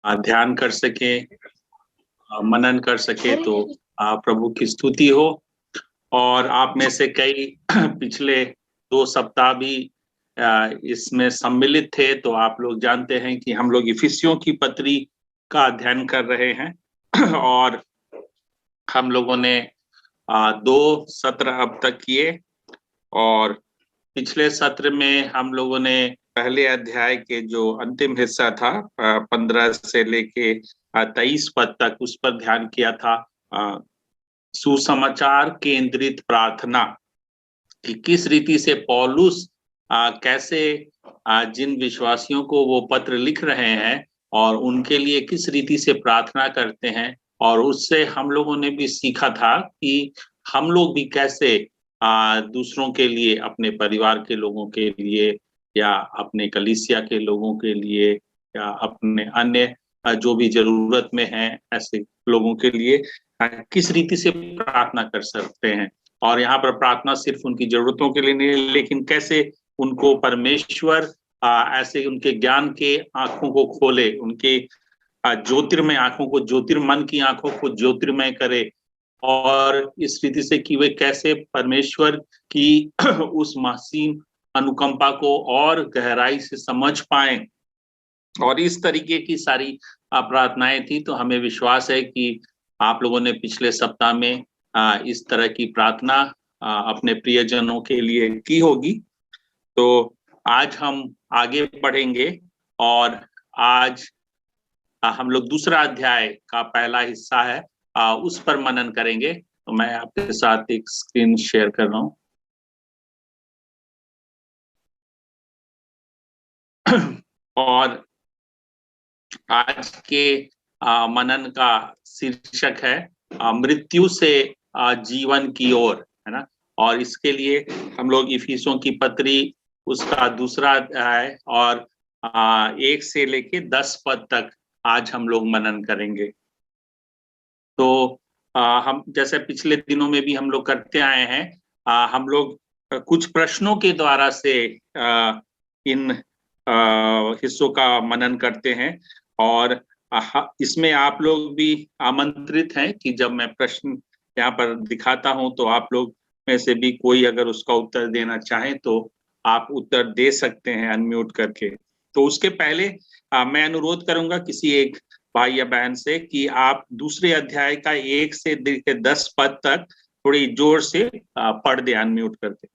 ध्यान कर सके, मनन कर सके, तो प्रभु की स्तुति हो। और आप में से कई पिछले 2 सप्ताह भी इसमें सम्मिलित थे, तो आप लोग जानते हैं कि हम लोग इफिसियों की पत्री का अध्ययन कर रहे हैं और हम लोगों ने 2 सत्र अब तक किए। और पिछले सत्र में हम लोगों ने पहले अध्याय के जो अंतिम हिस्सा था 15 से लेके 23 पद तक, उस पर ध्यान किया था। सुसमाचार केंद्रित प्रार्थना कि किस रीति से पौलुस कैसे जिन विश्वासियों को वो पत्र लिख रहे हैं और उनके लिए किस रीति से प्रार्थना करते हैं। और उससे हम लोगों ने भी सीखा था कि हम लोग भी कैसे दूसरों के लिए, अपने परिवार के लोगों के लिए या अपने कलीसिया के लोगों के लिए या अपने अन्य जो भी जरूरत में हैं ऐसे लोगों के लिए किस रीति से प्रार्थना कर सकते हैं। और यहाँ पर प्रार्थना सिर्फ उनकी जरूरतों के लिए नहीं, लेकिन कैसे उनको परमेश्वर ऐसे उनके ज्ञान के आंखों को खोले, उनके ज्योतिर्मय आंखों को, ज्योतिर्मन की आंखों को ज्योतिर्मय करे, और इस रीति से कि वे कैसे परमेश्वर की उस मासीम अनुकंपा को और गहराई से समझ पाए। और इस तरीके की सारी प्रार्थनाएं थी। तो हमें विश्वास है कि आप लोगों ने पिछले सप्ताह में इस तरह की प्रार्थना अपने प्रियजनों के लिए की होगी। तो आज हम आगे बढ़ेंगे और आज हम लोग दूसरा अध्याय का पहला हिस्सा है, उस पर मनन करेंगे। तो मैं आपके साथ एक स्क्रीन शेयर कर रहा हूँ। और आज के मनन का शीर्षक है मृत्यु से जीवन की ओर, है ना। और इसके लिए हम लोग इफिसियों की पत्री उसका दूसरा अध्याय और 1 से लेके 10 पद तक आज हम लोग मनन करेंगे। तो हम जैसे पिछले दिनों में भी हम लोग करते आए हैं, हम लोग कुछ प्रश्नों के द्वारा से इन हिस्सों का मनन करते हैं। और इसमें आप लोग भी आमंत्रित हैं कि जब मैं प्रश्न यहाँ पर दिखाता हूं तो आप लोग में से भी कोई अगर उसका उत्तर देना चाहें तो आप उत्तर दे सकते हैं अनम्यूट करके। तो उसके पहले मैं अनुरोध करूंगा किसी एक भाई या बहन से कि आप दूसरे अध्याय का 1 से 10 पद तक थोड़ी जोर से पढ़ दे अनम्यूट करके।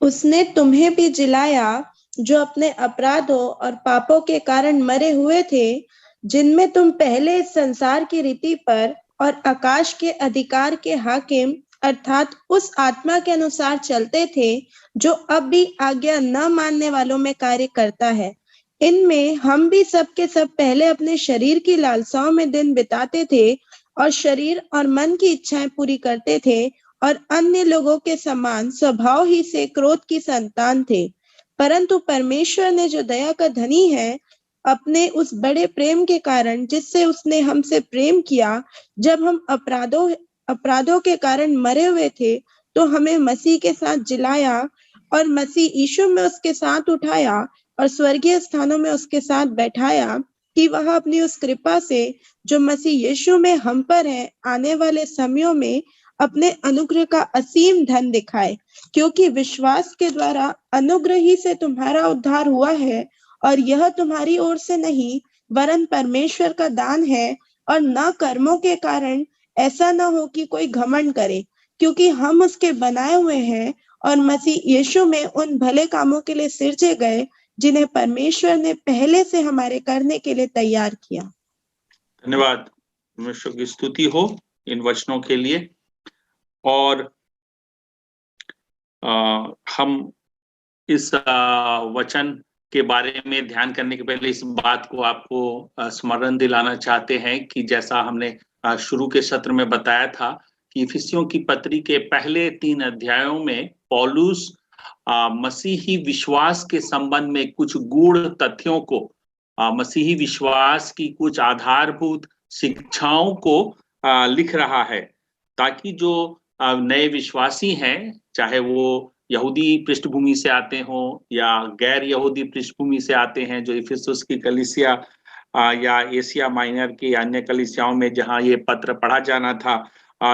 उसने तुम्हें भी जिलाया जो अपने अपराधों और पापों के कारण मरे हुए थे, जिनमें तुम पहले इस संसार की रीति पर और आकाश के अधिकार के हाकिम अर्थात उस आत्मा के अनुसार चलते थे जो अब भी आज्ञा न मानने वालों में कार्य करता है। इनमें हम भी सब के सब पहले अपने शरीर की लालसाओं में दिन बिताते थे और शरीर और मन की इच्छाएं पूरी करते थे और अन्य लोगों के समान स्वभाव ही से क्रोध की संतान थे। परंतु परमेश्वर ने जो दया का धनी है, अपने उस बड़े प्रेम के कारण जिससे उसने हमसे प्रेम किया, जब हम अपराधों के कारण मरे हुए थे तो हमें मसीह के साथ जिलाया और मसीह यीशु में उसके साथ उठाया और स्वर्गीय स्थानों में उसके साथ बैठाया कि वह अपनी उस कृपा से जो मसीह यीशु में हम पर है आने वाले समयों में अपने अनुग्रह का असीम धन दिखाए। क्योंकि विश्वास के द्वारा अनुग्रह ही से तुम्हारा उद्धार हुआ है, और यह तुम्हारी ओर से नहीं वरन परमेश्वर का दान है, और न कर्मों के कारण, ऐसा न हो कि कोई घमंड करे। क्योंकि हम उसके बनाए हुए हैं और मसीह यीशु में उन भले कामों के लिए सिरजे गए जिन्हें परमेश्वर ने पहले से हमारे करने के लिए तैयार किया। धन्यवाद, परमेश्वर की स्तुति हो इन वचनों के लिए। और हम इस वचन के बारे में ध्यान करने के पहले इस बात को आपको स्मरण दिलाना चाहते हैं कि जैसा हमने शुरू के सत्र में बताया था कि इफिसियों की पत्री के पहले 3 अध्यायों में पौलुस मसीही विश्वास के संबंध में कुछ गूढ़ तथ्यों को, मसीही विश्वास की कुछ आधारभूत शिक्षाओं को लिख रहा है, ताकि जो नए विश्वासी हैं, चाहे वो यहूदी पृष्ठभूमि से आते हों या गैर यहूदी पृष्ठभूमि से आते हैं, जो इफिसुस की कलीसिया या एशिया माइनर की अन्य कलीसियाओं में जहां ये पत्र पढ़ा जाना था,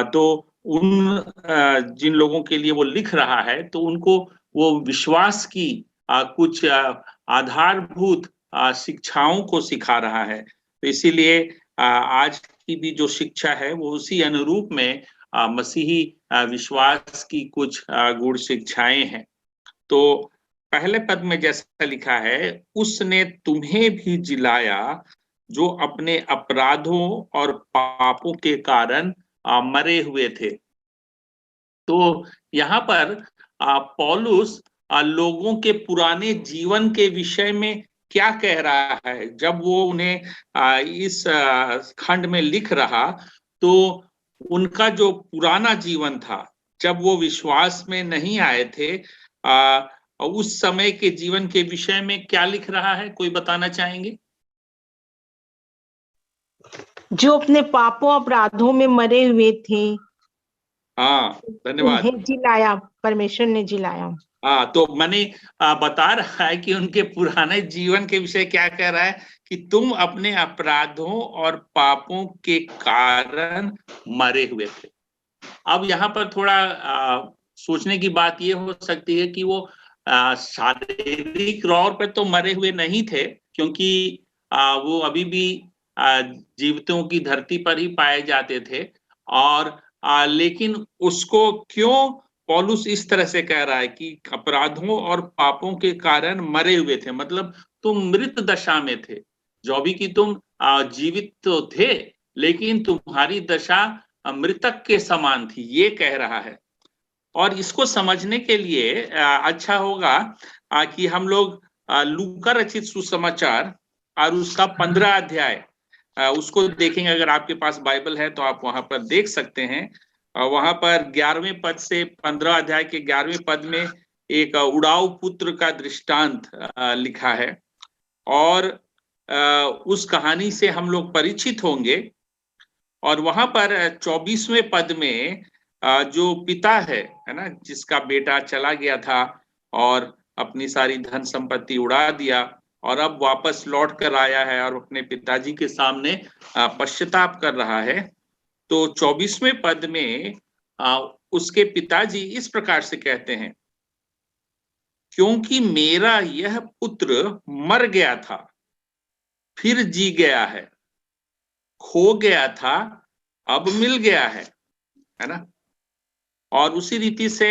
तो जिन लोगों के लिए वो लिख रहा है, तो उनको वो विश्वास की कुछ आधारभूत शिक्षाओं को सिखा रहा है। तो इसीलिए आज की भी जो शिक्षा है वो उसी अनुरूप में मसीही विश्वास की कुछ गूढ़ शिक्षाएं हैं। तो पहले पद में जैसा लिखा है, उसने तुम्हें भी जिलाया जो अपने अपराधों और पापों के कारण मरे हुए थे। तो यहाँ पर पौलुस लोगों के पुराने जीवन के विषय में क्या कह रहा है? जब वो उन्हें इस खंड में लिख रहा, तो उनका जो पुराना जीवन था, जब वो विश्वास में नहीं आए थे, उस समय के जीवन के विषय में क्या लिख रहा है? कोई बताना चाहेंगे? जो अपने पापों अपराधों में मरे हुए थे, हाँ, धन्यवाद। उन्हें जिलाया, परमेश्वर ने जिलाया। तो मैंने बता रहा है कि उनके पुराने जीवन के विषय क्या कह रहा है कि तुम अपने अपराधों और पापों के कारण मरे हुए थे। अब यहाँ पर थोड़ा सोचने की बात ये हो सकती है कि वो शारीरिक तौर पर तो मरे हुए नहीं थे, क्योंकि वो अभी भी जीवितों की धरती पर ही पाए जाते थे। और लेकिन उसको क्यों पौलुस इस तरह से कह रहा है कि अपराधों और पापों के कारण मरे हुए थे, मतलब तुम मृत दशा में थे। जो भी कि तुम जीवित तो थे, लेकिन तुम्हारी दशा मृतक के समान थी, ये कह रहा है। और इसको समझने के लिए अच्छा होगा कि हम लोग लूका रचित सुसमाचार और उसका 15 अध्याय उसको देखेंगे। अगर आपके पास बाइबल है तो आप वहां पर देख सकते हैं। वहां पर 11वें पद से 15 अध्याय के 11वें पद में एक उड़ाऊ पुत्र का दृष्टांत लिखा है, और उस कहानी से हम लोग परिचित होंगे। और वहां पर 24वें पद में जो पिता है ना, जिसका बेटा चला गया था और अपनी सारी धन संपत्ति उड़ा दिया और अब वापस लौट कर आया है और अपने पिताजी के सामने पश्चाताप कर रहा है। तो 24वें पद में उसके पिताजी इस प्रकार से कहते हैं, क्योंकि मेरा यह पुत्र मर गया था, फिर जी गया है, खो गया था, अब मिल गया है ना। और उसी रीति से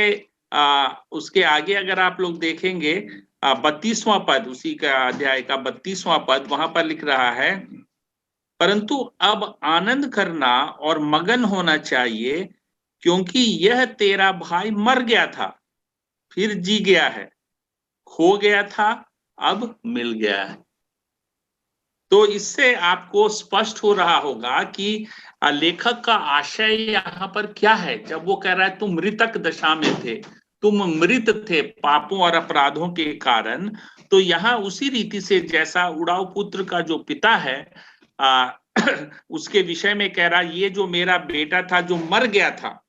उसके आगे अगर आप लोग देखेंगे 32वां पद, उसी का अध्याय का 32वां पद, वहां पर लिख रहा है, परंतु अब आनंद करना और मगन होना चाहिए, क्योंकि यह तेरा भाई मर गया था, फिर जी गया है, खो गया था, अब मिल गया है। तो इससे आपको स्पष्ट हो रहा होगा कि लेखक का आशय यहाँ पर क्या है। जब वो कह रहा है तुम मृतक दशा में थे, तुम मृत थे पापों और अपराधों के कारण, तो यहाँ उसी रीति से जैसा उड़ाऊ पुत्र का जो पिता है उसके विषय में कह रहा, ये जो मेरा बेटा था जो मर गया था,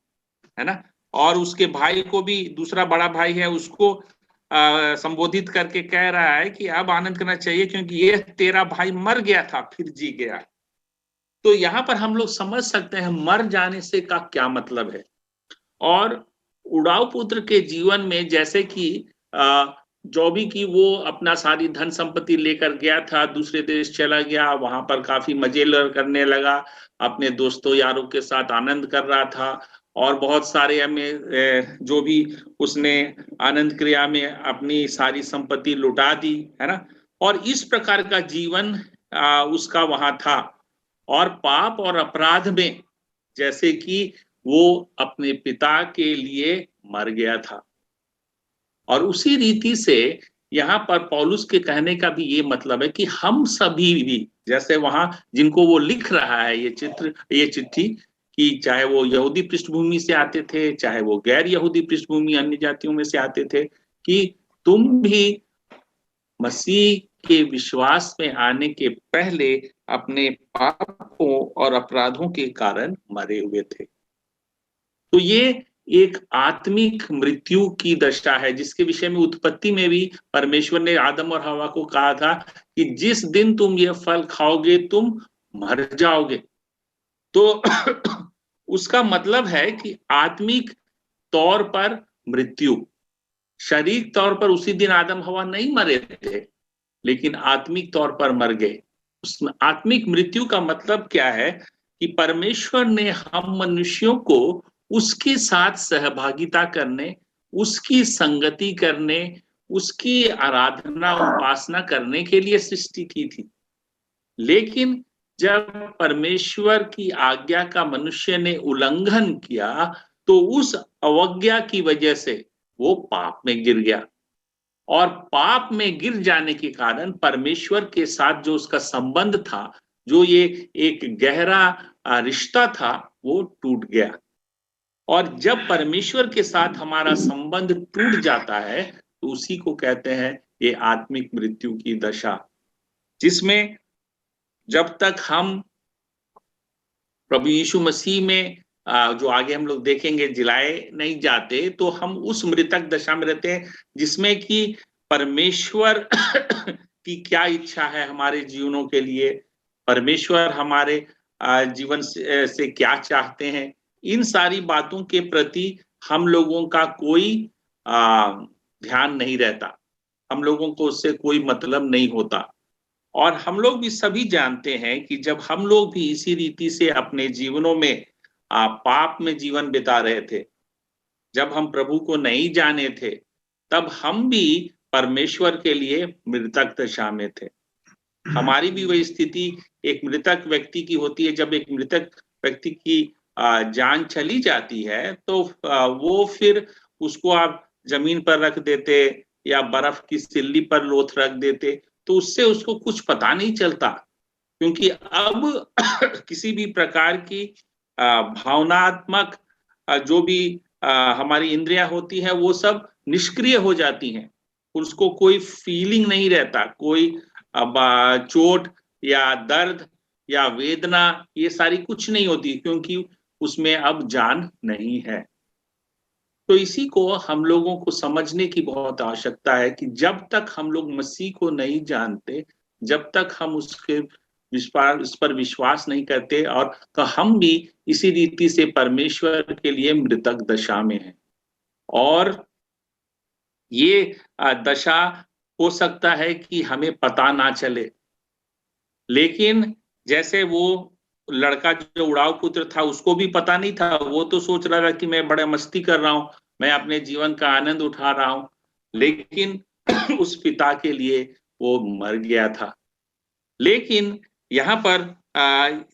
है ना, और उसके भाई को भी, दूसरा बड़ा भाई है, उसको संबोधित करके कह रहा है कि अब आनंद करना चाहिए, क्योंकि ये तेरा भाई मर गया था, फिर जी गया। तो यहाँ पर हम लोग समझ सकते हैं मर जाने से का क्या मतलब है। और उड़ाऊ पुत्र के जीवन में जैसे कि जो भी कि वो अपना सारी धन संपत्ति लेकर गया था, दूसरे देश चला गया, वहां पर काफी मजे करने लगा, अपने दोस्तों यारों के साथ आनंद कर रहा था, और बहुत सारे में जो भी उसने आनंद क्रिया में अपनी सारी संपत्ति लुटा दी, है ना। और इस प्रकार का जीवन उसका वहां था, और पाप और अपराध में जैसे कि वो अपने पिता के लिए मर गया था। और उसी रीति से यहाँ पर पौलुस के कहने का भी ये मतलब है कि हम सभी भी, जैसे वहां जिनको वो लिख रहा है ये चिट्ठी, कि चाहे वो यहूदी पृष्ठभूमि से आते थे, चाहे वो गैर यहूदी पृष्ठभूमि अन्य जातियों में से आते थे, कि तुम भी मसीह के विश्वास में आने के पहले अपने पापों और अपराधों के कारण मरे हुए थे। तो ये एक आत्मिक मृत्यु की दशा है, जिसके विषय में उत्पत्ति में भी परमेश्वर ने आदम और हवा को कहा था कि जिस दिन तुम ये फल खाओगे तुम मर जाओगे। तो उसका मतलब है कि आत्मिक तौर पर मृत्यु, शारीरिक तौर पर उसी दिन आदम हवा नहीं मरे थे, लेकिन आत्मिक तौर पर मर गए। उस आत्मिक मृत्यु का मतलब क्या है कि परमेश्वर ने हम मनुष्यों को उसके साथ सहभागिता करने, उसकी संगति करने, उसकी आराधना उपासना करने के लिए सृष्टि की थी। लेकिन जब परमेश्वर की आज्ञा का मनुष्य ने उल्लंघन किया तो उस अवज्ञा की वजह से वो पाप में गिर गया, और पाप में गिर जाने के कारण परमेश्वर के साथ जो उसका संबंध था, जो ये एक गहरा रिश्ता था, वो टूट गया। और जब परमेश्वर के साथ हमारा संबंध टूट जाता है तो उसी को कहते हैं ये आत्मिक मृत्यु की दशा, जिसमें जब तक हम प्रभु यीशु मसीह में जो आगे हम लोग देखेंगे जिलाए नहीं जाते, तो हम उस मृतक दशा में रहते हैं जिसमें कि परमेश्वर की क्या इच्छा है हमारे जीवनों के लिए, परमेश्वर हमारे जीवन से क्या चाहते हैं, इन सारी बातों के प्रति हम लोगों का कोई ध्यान नहीं रहता, हम लोगों को उससे कोई मतलब नहीं होता। और हम लोग भी सभी जानते हैं कि जब हम लोग भी इसी रीति से अपने जीवनों में पाप में जीवन बिता रहे थे, जब हम प्रभु को नहीं जाने थे, तब हम भी परमेश्वर के लिए मृतक दशा में थे। हमारी भी वही स्थिति एक मृतक व्यक्ति की होती है। जब एक मृतक व्यक्ति की जान चली जाती है तो वो फिर उसको आप जमीन पर रख देते या बर्फ की सिल्ली पर लोथ रख देते, तो उससे उसको कुछ पता नहीं चलता, क्योंकि अब किसी भी प्रकार की भावनात्मक जो भी हमारी इंद्रियां होती है वो सब निष्क्रिय हो जाती हैं, उसको कोई फीलिंग नहीं रहता, कोई चोट या दर्द या वेदना ये सारी कुछ नहीं होती, क्योंकि उसमें अब जान नहीं है। तो इसी को हम लोगों को समझने की बहुत आवश्यकता है कि जब तक हम लोग मसीह को नहीं जानते, जब तक हम उसके इस पर विश्वास नहीं करते, और तो हम भी इसी रीति से परमेश्वर के लिए मृतक दशा में हैं। और ये दशा हो सकता है कि हमें पता ना चले, लेकिन जैसे वो लड़का जो उड़ाऊ पुत्र था उसको भी पता नहीं था, वो तो सोच रहा था कि मैं बड़ा मस्ती कर रहा हूं, मैं अपने जीवन का आनंद उठा रहा हूं, लेकिन उस पिता के लिए वो मर गया था। लेकिन यहाँ पर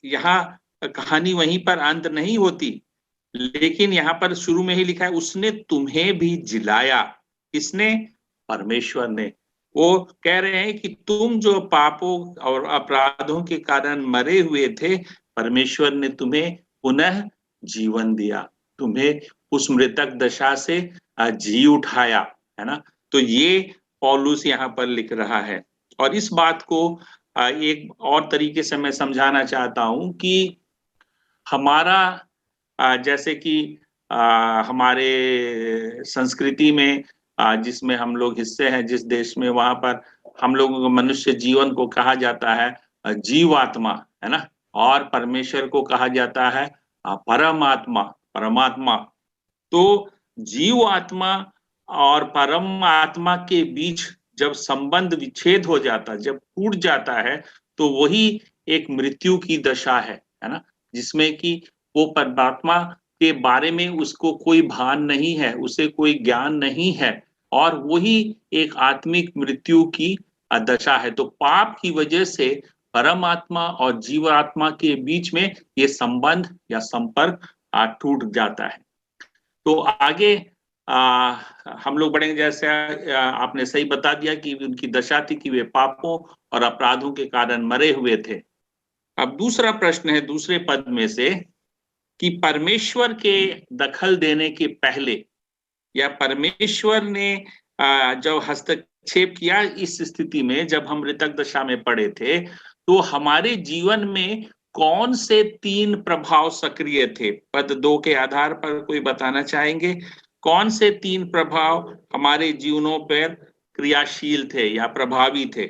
यहाँ कहानी वहीं पर अंत नहीं होती, लेकिन यहाँ पर शुरू में ही लिखा है उसने तुम्हें भी जिलाया। किसने? परमेश्वर ने। वो कह रहे हैं कि तुम जो पापों और अपराधों के कारण मरे हुए थे, परमेश्वर ने तुम्हें पुनः जीवन दिया, तुम्हें उस मृतक दशा से जी उठाया, है ना। तो ये पौलुस यहाँ पर लिख रहा है। और इस बात को एक और तरीके से मैं समझाना चाहता हूं कि हमारा जैसे कि हमारे संस्कृति में जिसमें हम लोग हिस्से हैं, जिस देश में, वहां पर हम लोगों को मनुष्य जीवन को कहा जाता है जीवात्मा, है ना, और परमेश्वर को कहा जाता है परमात्मा। तो जीवात्मा और परमात्मा के बीच जब संबंध विच्छेद हो जाता, जब टूट जाता है, तो वही एक मृत्यु की दशा है ना, जिसमें कि वो परमात्मा के बारे में उसको कोई भान नहीं है, उसे कोई ज्ञान नहीं है, और वही एक आत्मिक मृत्यु की दशा है। तो पाप की वजह से परमात्मा और जीवात्मा के बीच में ये संबंध या संपर्क टूट जाता है। तो आगे हम लोग बढ़ेंगे। जैसे आपने सही बता दिया कि उनकी दशा थी कि वे पापों और अपराधों के कारण मरे हुए थे। अब दूसरा प्रश्न है दूसरे पद में से कि परमेश्वर के दखल देने के पहले या परमेश्वर ने जो हस्तक्षेप किया इस स्थिति में, जब हम मृतक दशा में पड़े थे, तो हमारे जीवन में कौन से 3 प्रभाव सक्रिय थे? पद 2 के आधार पर कोई बताना चाहेंगे? कौन से 3 प्रभाव हमारे जीवनों पर क्रियाशील थे या प्रभावी थे?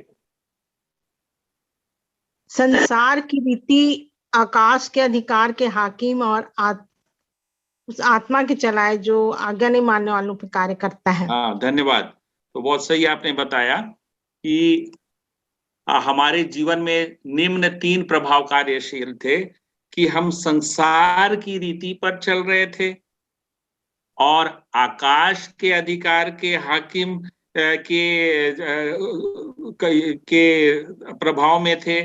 संसार की रीति, आकाश के अधिकार के हाकिम और उस आत्मा के चलाए जो आज्ञा नहीं मानने वालों पर कार्य करता है। हाँ, धन्यवाद। तो बहुत सही आपने बताया कि हमारे जीवन में निम्न 3 प्रभाव कार्यशील थे कि हम संसार की रीति पर चल रहे थे और आकाश के अधिकार के हाकिम के प्रभाव में थे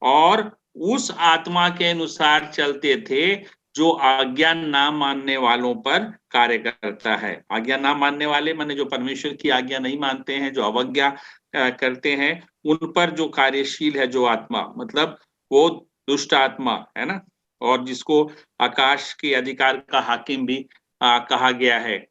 और उस आत्मा के अनुसार चलते थे जो आज्ञा ना मानने वालों पर कार्य करता है। आज्ञा ना मानने वाले माने जो परमेश्वर की आज्ञा नहीं मानते हैं, जो अवज्ञा करते हैं, उन पर जो कार्यशील है जो आत्मा, मतलब वो दुष्ट आत्मा है ना, और जिसको आकाश के अधिकार का हाकिम भी कहा गया है।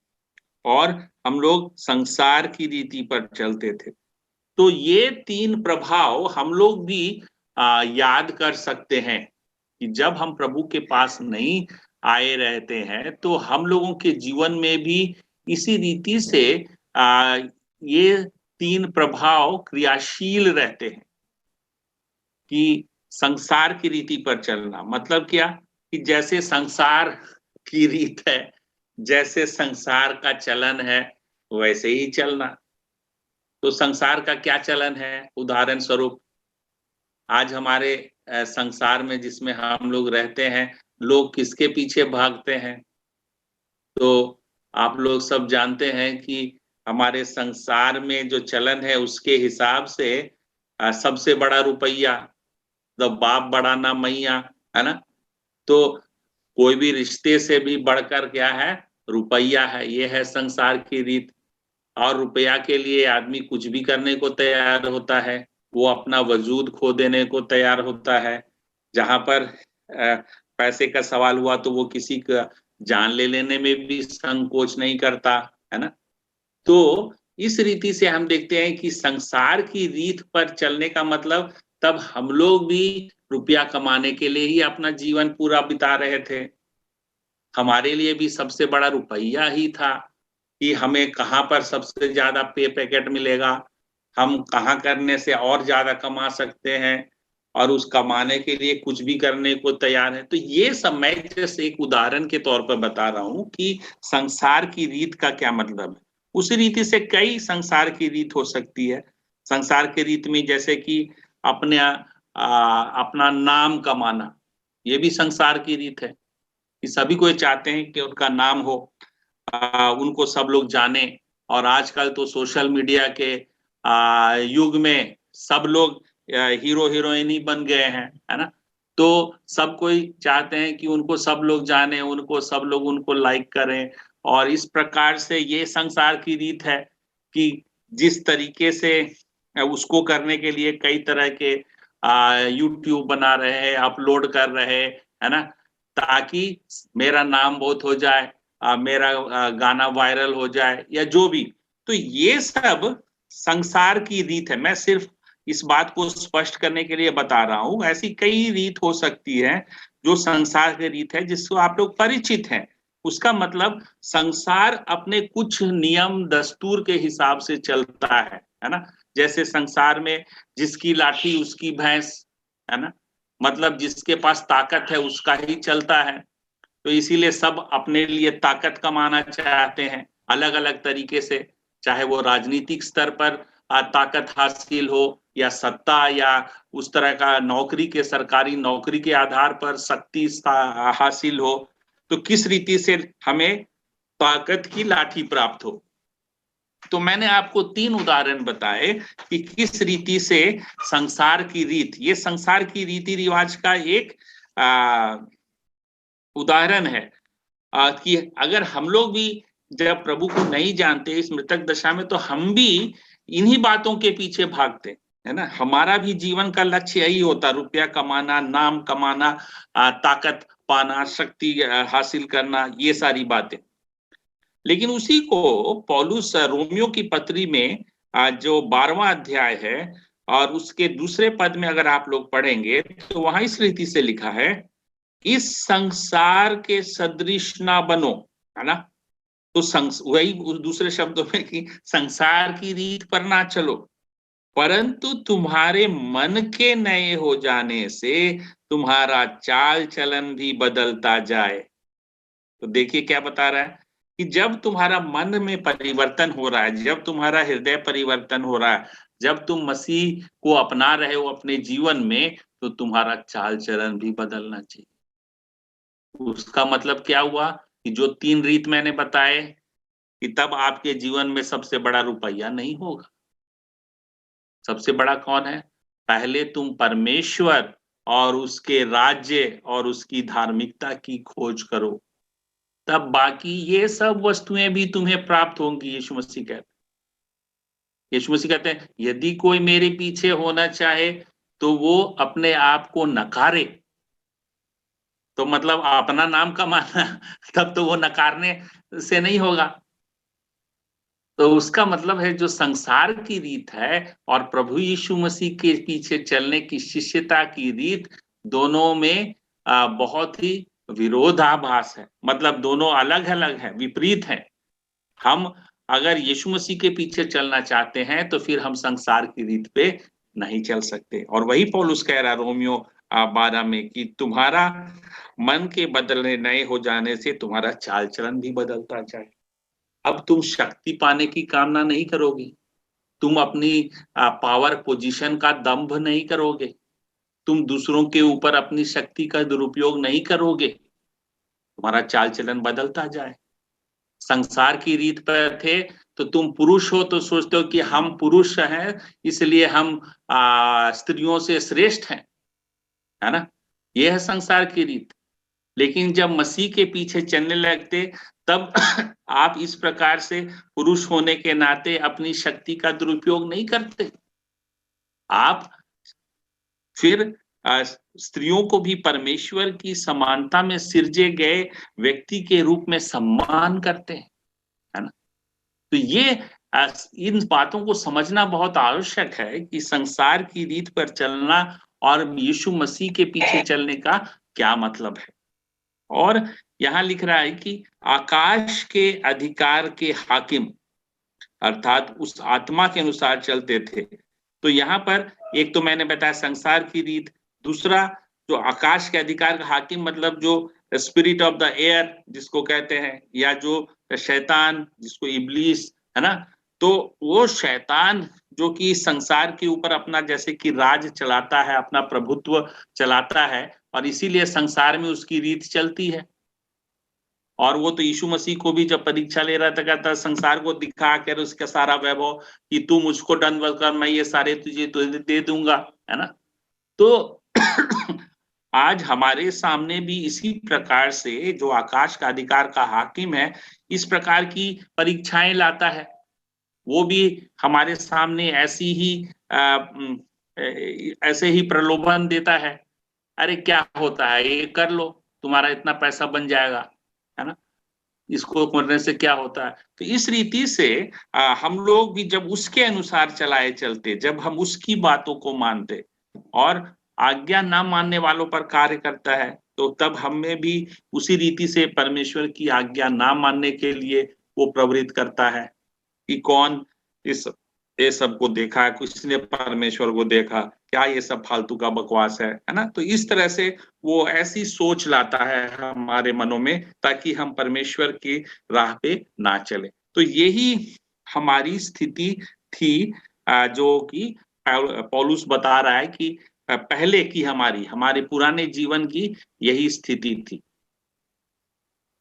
और हम लोग संसार की रीति पर चलते थे। तो ये 3 प्रभाव हम लोग भी याद कर सकते हैं कि जब हम प्रभु के पास नहीं आए रहते हैं तो हम लोगों के जीवन में भी इसी रीति से ये 3 प्रभाव क्रियाशील रहते हैं कि संसार की रीति पर चलना। मतलब क्या कि जैसे संसार की रीत है, जैसे संसार का चलन है, वैसे ही चलना। तो संसार का क्या चलन है? उदाहरण स्वरूप आज हमारे संसार में जिसमें हम लोग रहते हैं, लोग किसके पीछे भागते हैं? तो आप लोग सब जानते हैं कि हमारे संसार में जो चलन है उसके हिसाब से सबसे बड़ा रुपया, तो बाप बड़ा ना मैया, है ना? तो कोई भी रिश्ते से भी बढ़कर क्या है? रुपया है। ये है संसार की रीत। और रुपया के लिए आदमी कुछ भी करने को तैयार होता है। वो अपना वजूद खो देने को तैयार होता है। जहां पर पैसे का सवाल हुआ तो वो किसी का जान ले लेने में भी संकोच नहीं करता, है ना? तो इस रीति से हम देखते हैं कि संसार की रीत पर चलने का मतलब तब हम लोग भी रुपया कमाने के लिए ही अपना जीवन पूरा बिता रहे थे। हमारे लिए भी सबसे बड़ा रुपया ही था कि हमें कहाँ पर सबसे ज्यादा पे पैकेट मिलेगा, हम कहाँ करने से और ज्यादा कमा सकते हैं और उस कमाने के लिए कुछ भी करने को तैयार है। तो ये सब मैं जैसे एक उदाहरण के तौर पर बता रहा हूँ कि संसार की रीत का क्या मतलब है। उसी रीति से कई संसार की रीत हो सकती है। संसार की रीत में जैसे कि अपना नाम कमाना, ये भी संसार की रीत है कि सभी को चाहते हैं कि उनका नाम हो, उनको सब लोग जाने। और आजकल तो सोशल मीडिया के युग में सब लोग हीरो हीरोइन ही बन गए हैं, है ना? तो सब कोई चाहते हैं कि उनको सब लोग जाने, उनको सब लोग उनको लाइक करें। और इस प्रकार से ये संसार की रीत है कि जिस तरीके से उसको करने के लिए कई तरह के यूट्यूब बना रहे हैं, अपलोड कर रहे हैं, है ना, ताकि मेरा नाम बहुत हो जाए, मेरा गाना वायरल हो जाए या जो भी। तो ये सब संसार की रीत है। मैं सिर्फ इस बात को स्पष्ट करने के लिए बता रहा हूं। ऐसी कई रीत हो सकती है जो संसार की रीत है जिसको आप लोग परिचित हैं। उसका मतलब संसार अपने कुछ नियम दस्तूर के हिसाब से चलता है ना? जैसे संसार में जिसकी लाठी उसकी भैंस, है ना? मतलब जिसके पास ताकत है उसका ही चलता है। तो इसीलिए सब अपने लिए ताकत कमाना चाहते हैं अलग अलग तरीके से, चाहे वो राजनीतिक स्तर पर ताकत हासिल हो या सत्ता या उस तरह का नौकरी के सरकारी नौकरी के आधार पर शक्ति हासिल हो। तो किस रीति से हमें ताकत की लाठी प्राप्त हो। तो मैंने आपको 3 उदाहरण बताए कि किस रीति से संसार की रीत, ये संसार की रीति रिवाज का एक उदाहरण है कि अगर हम लोग भी जब प्रभु को नहीं जानते इस मृतक दशा में, तो हम भी इन्हीं बातों के पीछे भागते, है ना? हमारा भी जीवन का लक्ष्य यही होता, रुपया कमाना, नाम कमाना, ताकत पाना, शक्ति हासिल करना, ये सारी बातें। लेकिन उसी को पौलुस रोमियो की पत्री में जो 12वां अध्याय है और उसके दूसरे पद में अगर आप लोग पढ़ेंगे तो वहां इस रीति से लिखा है, इस संसार के सदृश ना बनो, है ना। तो वही उस दूसरे शब्दों में कि संसार की रीत पर ना चलो, परंतु तुम्हारे मन के नए हो जाने से तुम्हारा चाल चलन भी बदलता जाए। तो देखिए क्या बता रहा है कि जब तुम्हारा मन में परिवर्तन हो रहा है, जब तुम्हारा हृदय परिवर्तन हो रहा है, जब तुम मसीह को अपना रहे हो अपने जीवन में, तो तुम्हारा चाल चलन भी बदलना चाहिए। उसका मतलब क्या हुआ कि जो 3 रीत मैंने बताए कि तब आपके जीवन में सबसे बड़ा रुपया नहीं होगा। सबसे बड़ा कौन है? पहले तुम परमेश्वर और उसके राज्य और उसकी धार्मिकता की खोज करो, तब बाकी ये सब वस्तुएं भी तुम्हें प्राप्त होंगी। यीशु मसीह कहते हैं यदि कोई मेरे पीछे होना चाहे तो वो अपने आप को नकारे। तो मतलब अपना नाम कमाना तब तो वो नकारने से नहीं होगा। तो उसका मतलब है जो संसार की रीत है और प्रभु यीशु मसीह के पीछे चलने की शिष्यता की रीत, दोनों में बहुत ही विरोधाभास है। मतलब दोनों अलग-अलग हैं, विपरीत हैं। हम अगर यीशु मसीह के पीछे चलना चाहते हैं तो फिर हम संसार की रीत पे नहीं चल सकते। और वही पौलुस कह रहा है रोमियो 12 में कि तुम्हारा मन के बदलने नए हो जाने से तुम्हारा चाल चलन भी बदलता जाए। अब तुम शक्ति पाने की कामना नहीं करोगे, तुम अपनी पावर पोजीशन का दंभ नहीं करोगे, तुम दूसरों के ऊपर अपनी शक्ति का दुरुपयोग नहीं करोगे, तुम्हारा चाल चलन बदलता जाए। संसार की रीत पर थे तो तुम पुरुष हो तो सोचते हो कि हम पुरुष हैं इसलिए हम स्त्रियों से श्रेष्ठ हैं, है ना। यह है संसार की रीत। लेकिन जब मसीह के पीछे चलने लगते तब आप इस प्रकार से पुरुष होने के नाते अपनी शक्ति का दुरुपयोग नहीं करते। आप फिर स्त्रियों को भी परमेश्वर की समानता में सिरजे गए व्यक्ति के रूप में सम्मान करते हैं, है ना। तो ये इन बातों को समझना बहुत आवश्यक है कि संसार की रीत पर चलना और यीशु मसीह के पीछे चलने का क्या मतलब है। और यहाँ लिख रहा है कि आकाश के अधिकार के हाकिम अर्थात उस आत्मा के अनुसार चलते थे। तो यहाँ पर एक तो मैंने बताया संसार की रीत, दूसरा जो आकाश के अधिकार का हाकिम मतलब जो स्पिरिट ऑफ द एयर जिसको कहते हैं, या जो शैतान जिसको इब्लीस, है ना। तो वो शैतान जो कि संसार के ऊपर अपना जैसे कि राज चलाता है, अपना प्रभुत्व चलाता है, और इसीलिए संसार में उसकी रीत चलती है। और वो तो यीशु मसीह को भी जब परीक्षा ले रहा था कहता संसार को दिखा कर उसका सारा वैभव कि तू मुझको दंडवत कर, मैं ये सारे तुझे दे दूंगा, है ना। तो आज हमारे सामने भी इसी प्रकार से जो आकाश का अधिकार का हाकिम है इस प्रकार की परीक्षाएं लाता है। वो भी हमारे सामने ऐसे ही प्रलोभन देता है, अरे क्या होता है ये कर लो, तुम्हारा इतना पैसा बन जाएगा, है ना, इसको करने से क्या होता है। तो इस रीति से हम लोग भी जब उसके अनुसार चलाए चलते, जब हम उसकी बातों को मानते और आज्ञा ना मानने वालों पर कार्य करता है, तो तब हमें भी उसी रीति से परमेश्वर की आज्ञा ना मानने के लिए वो प्रवृत्त करता है कि कौन ये सब को देखा, किसने परमेश्वर को देखा, क्या ये सब फालतू का बकवास है ना। तो इस तरह से वो ऐसी सोच लाता है हमारे मनों में ताकि हम परमेश्वर की राह पे ना चले। तो यही हमारी स्थिति थी जो कि पौलुस बता रहा है कि पहले की हमारे पुराने जीवन की यही स्थिति थी।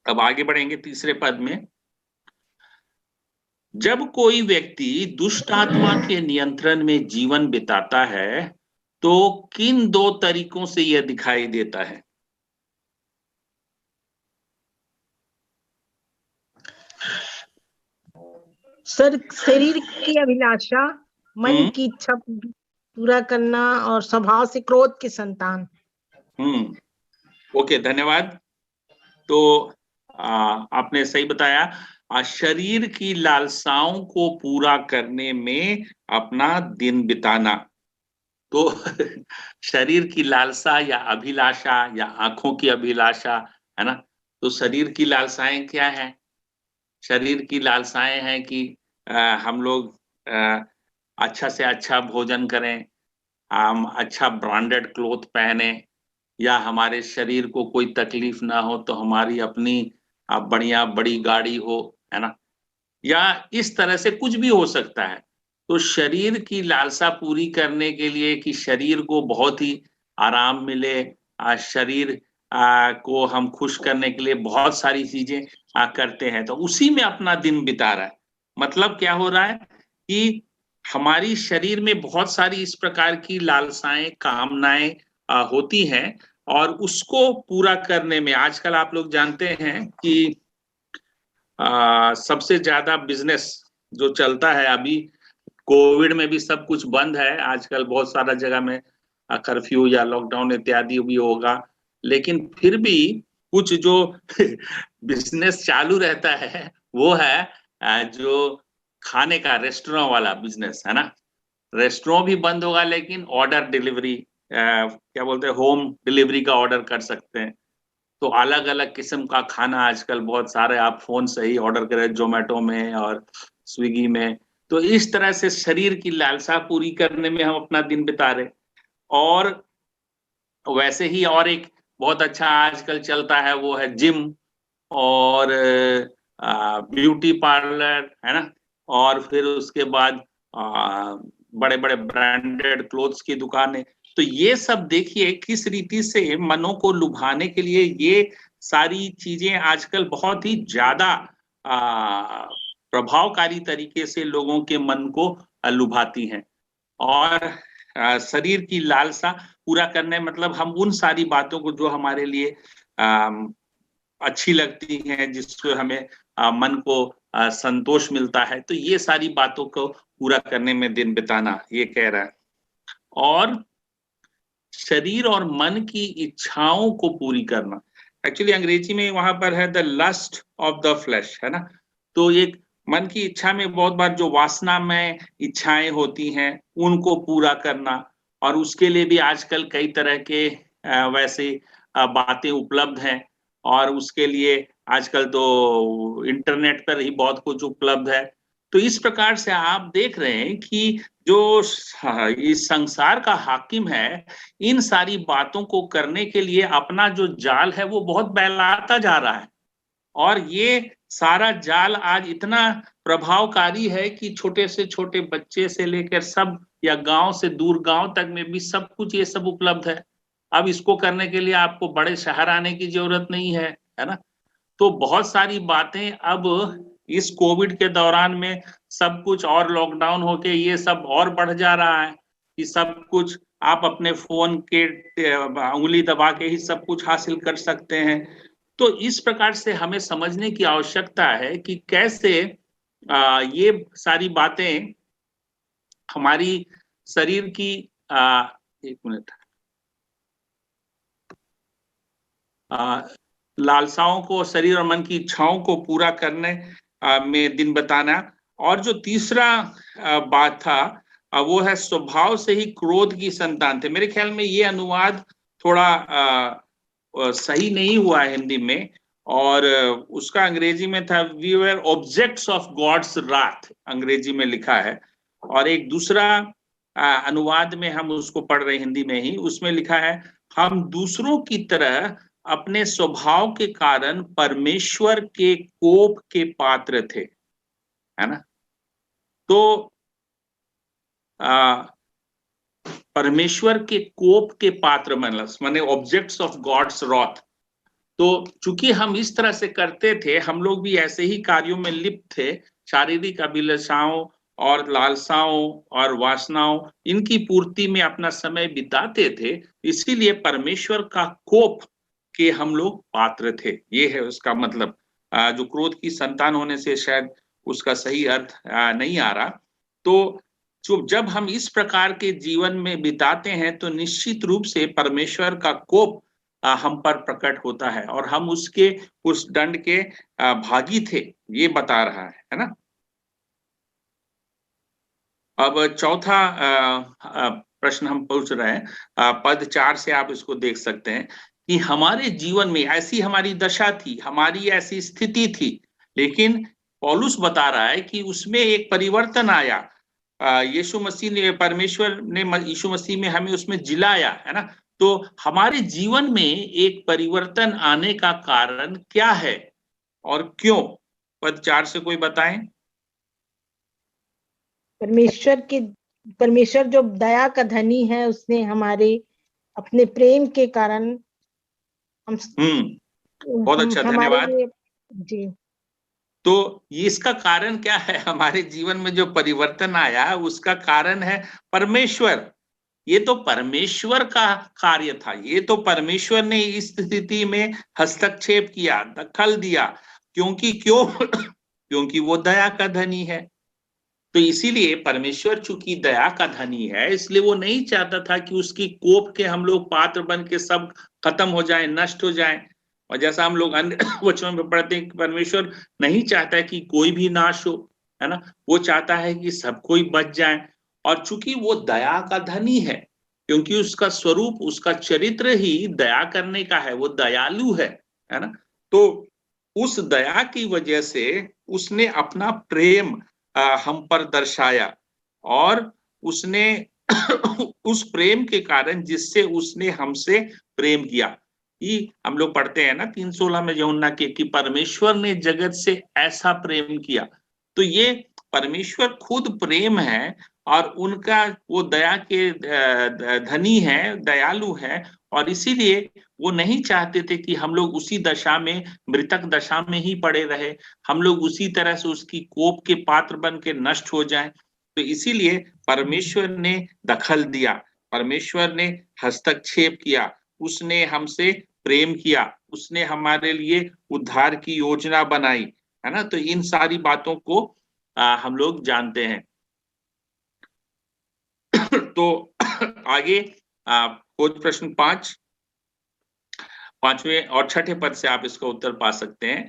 अब आगे बढ़ेंगे तीसरे पद में। जब कोई व्यक्ति दुष्ट आत्मा के नियंत्रण में जीवन बिताता है तो किन 2 तरीकों से यह दिखाई देता है? सर, शरीर की अभिलाषा, मन की इच्छा पूरा करना और स्वभाव से क्रोध की संतान। ओके, धन्यवाद। तो आपने सही बताया, शरीर की लालसाओं को पूरा करने में अपना दिन बिताना, तो शरीर की लालसा या अभिलाषा या आंखों की अभिलाषा, है ना? तो शरीर की लालसाएं क्या है? शरीर की लालसाएं हैं कि हम लोग अच्छा से अच्छा भोजन करें, हम अच्छा ब्रांडेड क्लॉथ पहने, या हमारे शरीर को कोई तकलीफ ना हो तो हमारी अपनी बढ़िया बड़ी गाड़ी हो, है ना? या इस तरह से कुछ भी हो सकता है। तो शरीर की लालसा पूरी करने के लिए कि शरीर को बहुत ही आराम मिले, शरीर को हम खुश करने के लिए बहुत सारी चीज़ें करते हैं, तो उसी में अपना दिन बिता रहा है। मतलब क्या हो रहा है कि हमारी शरीर में बहुत सारी इस प्रकार की लालसाएँ, कामनाएँ होती हैं, और उसको पूरा करने में आजकल आप लोग जानते हैं कि सबसे ज़्यादा बिज़नेस जो चलता है अभी, कोविड में भी सब कुछ बंद है, आजकल बहुत सारा जगह में कर्फ्यू या लॉकडाउन इत्यादि भी होगा। लेकिन फिर भी कुछ जो बिज़नेस चालू रहता है, वो है जो खाने का रेस्टोरेंट वाला बिज़नेस, है ना? रेस्टोरेंट भी बंद होगा, लेकिन ऑर्डर डिलीवरी क्या बोलते हैं, होम डिलीवरी का ऑर्डर कर सकते हैं। तो अलग-अलग किस्म का खाना आजकल बहुत सारे आप फ़ोन से ही ऑर्डर करें, ज़ोमैटो में और स्विगी में। तो इस तरह से शरीर की लालसा पूरी करने में हम अपना दिन बिता रहे। और वैसे ही और एक बहुत अच्छा आजकल चलता है, वो है जिम और ब्यूटी पार्लर, है ना? और फिर उसके बाद बड़े-बड़े ब्रांडेड क्लोथ्स की दुकानें। तो ये सब देखिए किस रीति से मनों को लुभाने के लिए ये सारी चीज़ें आजकल बहुत ही ज़्यादा प्रभावकारी तरीके से लोगों के मन को लुभाती हैं। और शरीर की लालसा पूरा करने मतलब हम उन सारी बातों को जो हमारे लिए अम, अच्छी लगती हैं, जिससे हमें मन को संतोष मिलता है, तो ये सारी बातों को पूरा करने में दिन बिताना, ये कह रहा है। और शरीर और मन की इच्छाओं को पूरी करना। एक्चुअली अंग्रेजी में वहाँ पर है the lust of the flesh, है ना? तो एक मन की इच्छा में बहुत बार जो वासनामय इच्छाएँ होती हैं, उनको पूरा करना, और उसके लिए भी आजकल कई तरह के वैसे बातें उपलब्ध हैं, और उसके लिए आजकल तो इंटरनेट पर ही बहुत कुछ उपलब्ध है। तो इस प्रकार से आप देख रहे हैं कि जो इस संसार का हाकिम है, इन सारी बातों को करने के लिए अपना जो जाल है वो बहुत फैलाता जा रहा है। और ये सारा जाल आज इतना प्रभावकारी है कि छोटे से छोटे बच्चे से लेकर सब, या गाँव से दूर गाँव तक में भी सब कुछ ये सब उपलब्ध है। अब इसको करने के लिए आपको बड़े शहर आने की ज़रूरत नहीं है ना? तो बहुत सारी बातें अब इस कोविड के दौरान में सब कुछ, और लॉकडाउन होके ये सब और बढ़ जा रहा है कि सब कुछ आप अपने फ़ोन के उँगली दबा के ही सब कुछ हासिल कर सकते हैं। तो इस प्रकार से हमें समझने की आवश्यकता है कि कैसे ये सारी बातें हमारी शरीर की 1 मिनट लालसाओं को, शरीर और मन की इच्छाओं को पूरा करने में दिन बिताना। और जो तीसरा बात था वो है स्वभाव से ही क्रोध की संतान थे। मेरे ख्याल में ये अनुवाद थोड़ा सही नहीं हुआ है हिंदी में, और उसका अंग्रेजी में था we were objects of God's wrath, अंग्रेजी में लिखा है। और एक दूसरा अनुवाद में हम उसको पढ़ रहे हिंदी में ही, उसमें लिखा है हम दूसरों की तरह अपने स्वभाव के कारण परमेश्वर के कोप के पात्र थे, है ना? तो परमेश्वर के कोप के पात्र माने ऑब्जेक्ट्स ऑफ गॉड्स रॉथ। तो चूंकि हम इस तरह से करते थे, हम लोग भी ऐसे ही कार्यों में लिप्त थे, शारीरिक अभिलाषाओं और लालसाओं और वासनाओं, इनकी पूर्ति में अपना समय बिताते थे। इसीलिए परमेश्वर का कोप के हम लोग पात्र थे, ये है उसका मतलब। जो क्रोध की संतान होने से शायद उसका सही अर्थ नहीं आ रहा। तो जब हम इस प्रकार के जीवन में बिताते हैं, तो निश्चित रूप से परमेश्वर का कोप हम पर प्रकट होता है, और हम उसके उस दंड के भागी थे, ये बता रहा है ना? अब चौथा प्रश्न हम पूछ रहे हैं, पद 4 से आप इसको देख सकते हैं कि हमारे जीवन में ऐसी हमारी दशा थी, हमारी ऐसी स्थिति थी, लेकिन पौलुस बता रहा है कि उसमें एक परिवर्तन आया। यीशु मसीह ने, परमेश्वर ने यीशु मसीह में हमें उसमें जिलाया, है ना। तो हमारे जीवन में एक परिवर्तन आने का कारण क्या है और क्यों? पद 4 से कोई बताएं। परमेश्वर जो दया का धनी है, उसने हमारे अपने प्रेम के कारण बहुत अच्छा, धन्यवाद जी। तो ये इसका कारण क्या है? हमारे जीवन में जो परिवर्तन आया उसका कारण है परमेश्वर। ये तो परमेश्वर का कार्य था, ये तो परमेश्वर ने इस स्थिति में हस्तक्षेप किया, दखल दिया। क्यों? क्योंकि वो दया का धनी है। तो इसीलिए परमेश्वर चूंकि दया का धनी है, इसलिए वो नहीं चाहता था कि उसकी कोप के हम लोग पात्र बन के सब खत्म हो जाएं, नष्ट हो जाएं। और जैसा हम लोग अन्य वचनों में पढ़ते हैं कि परमेश्वर नहीं चाहता है कि कोई भी नाश हो, है ना। वो चाहता है कि सब कोई बच जाए। और चूंकि वो दया का धनी है, क्योंकि उसका स्वरूप, उसका चरित्र ही दया करने का है, वो दयालु है ना। तो उस दया की वजह से उसने अपना प्रेम हम पर दर्शाया, और उसने उस प्रेम के कारण जिससे उसने हमसे प्रेम किया, कि हम लोग पढ़ते हैं ना 3:16 में यूहन्ना के, कि परमेश्वर ने जगत से ऐसा प्रेम किया। तो ये परमेश्वर खुद प्रेम है, और उनका वो दया के धनी है, दयालु है, और इसीलिए वो नहीं चाहते थे कि हम लोग उसी दशा में, मृतक दशा में ही पड़े रहे, हम लोग उसी तरह से उसकी कोप के पात्र बन के नष्ट हो जाएं। तो इसीलिए परमेश्वर ने दखल दिया, परमेश्वर ने हस्तक्षेप किया, उसने हमसे प्रेम किया, उसने हमारे लिए उद्धार की योजना बनाई, है ना। तो इन सारी बातों को हम लोग जानते हैं। तो आगे खोज प्रश्न 5वें और 6ठे पद से आप इसका उत्तर पा सकते हैं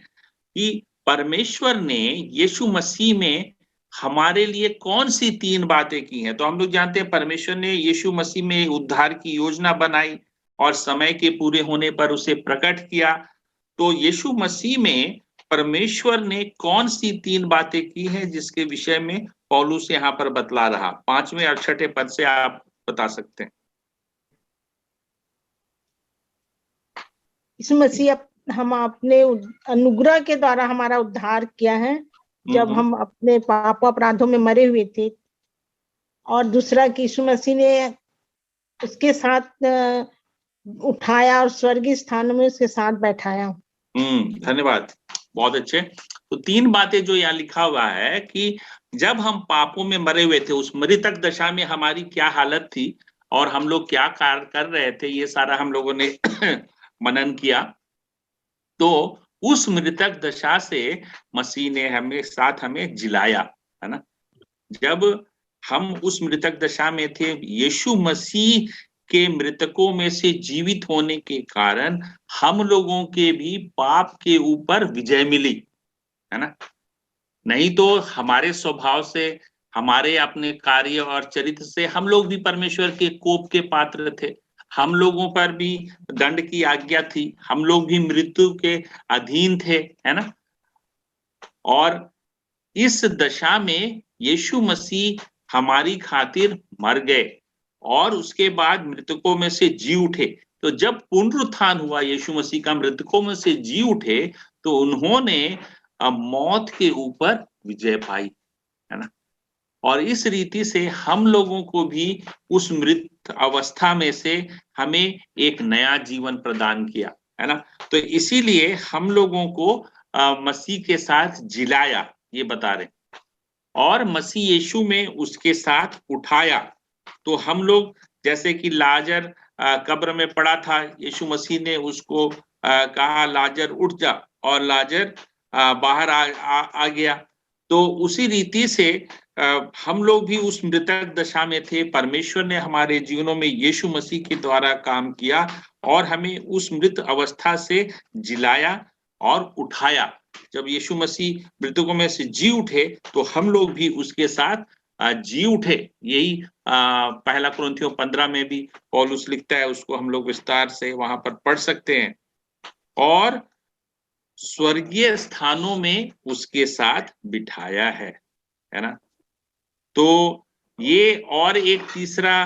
कि परमेश्वर ने यीशु मसीह में हमारे लिए कौन सी 3 बातें की हैं। तो हम लोग जानते हैं परमेश्वर ने यीशु मसीह में उद्धार की योजना बनाई और समय के पूरे होने पर उसे प्रकट किया। तो यीशु मसीह में परमेश्वर ने कौन सी 3 बातें की हैं जिसके विषय में पौलुस यहाँ पर बतला रहा। 5वें और 6ठे पद से आप बता सकते हैं। यीशु मसीह हम अपने अनुग्रह के द्वारा हमारा उद्धार किया है, जब हम अपने पाप अपराधों में मरे हुए थे। और दूसरा कि यीशु मसीह ने उसके साथ उठाया और स्वर्गीय स्थान में उसके साथ बैठाया। धन्यवाद, बहुत अच्छे। तो 3 बातें जो यहाँ लिखा हुआ है कि जब हम पापों में मरे हुए थे, उस मृतक दशा में हमारी क्या हालत थी और हम लोग क्या कार्य कर रहे थे, ये सारा हम लोगों ने मनन किया। तो उस मृतक दशा से मसीह ने हमें जिलाया, है ना। जब हम उस मृतक दशा में थे, यीशु मसीह के मृतकों में से जीवित होने के कारण हम लोगों के भी पाप के ऊपर विजय मिली, है ना। नहीं तो हमारे स्वभाव से, हमारे अपने कार्य और चरित्र से हम लोग भी परमेश्वर के कोप के पात्र थे, हम लोगों पर भी दंड की आज्ञा थी, हम लोग भी मृत्यु के अधीन थे, है ना। और इस दशा में यीशु मसीह हमारी खातिर मर गए और उसके बाद मृतकों में से जी उठे। तो जब पुनरुत्थान हुआ, यीशु मसीह का मृतकों में से जी उठे, तो उन्होंने मौत के ऊपर विजय पाई, है ना। और इस रीति से हम लोगों को भी उस मृत अवस्था में से हमें एक नया जीवन प्रदान किया, है ना। तो इसीलिए हम लोगों को मसीह के साथ जिलाया, ये बता रहे, और मसीह यीशु में उसके साथ उठाया। तो हम लोग, जैसे कि लाजर कब्र में पड़ा था, यीशु मसीह ने उसको कहा लाजर उठ जा, और लाजर बाहर आ गया। तो उसी रीति से हम लोग भी उस मृतक दशा में थे, परमेश्वर ने हमारे जीवनों में यीशु मसीह के द्वारा काम किया और हमें उस मृत अवस्था से जिलाया और उठाया। जब यीशु मसीह मृतकों में से जी उठे, तो हम लोग भी उसके साथ जी उठे। यही पहला कुरिन्थियों 15 में भी पौलुस लिखता है, उसको हम लोग विस्तार से वहां पर पढ़ सकते हैं। और स्वर्गीय स्थानों में उसके साथ बिठाया है ना। तो ये और एक तीसरा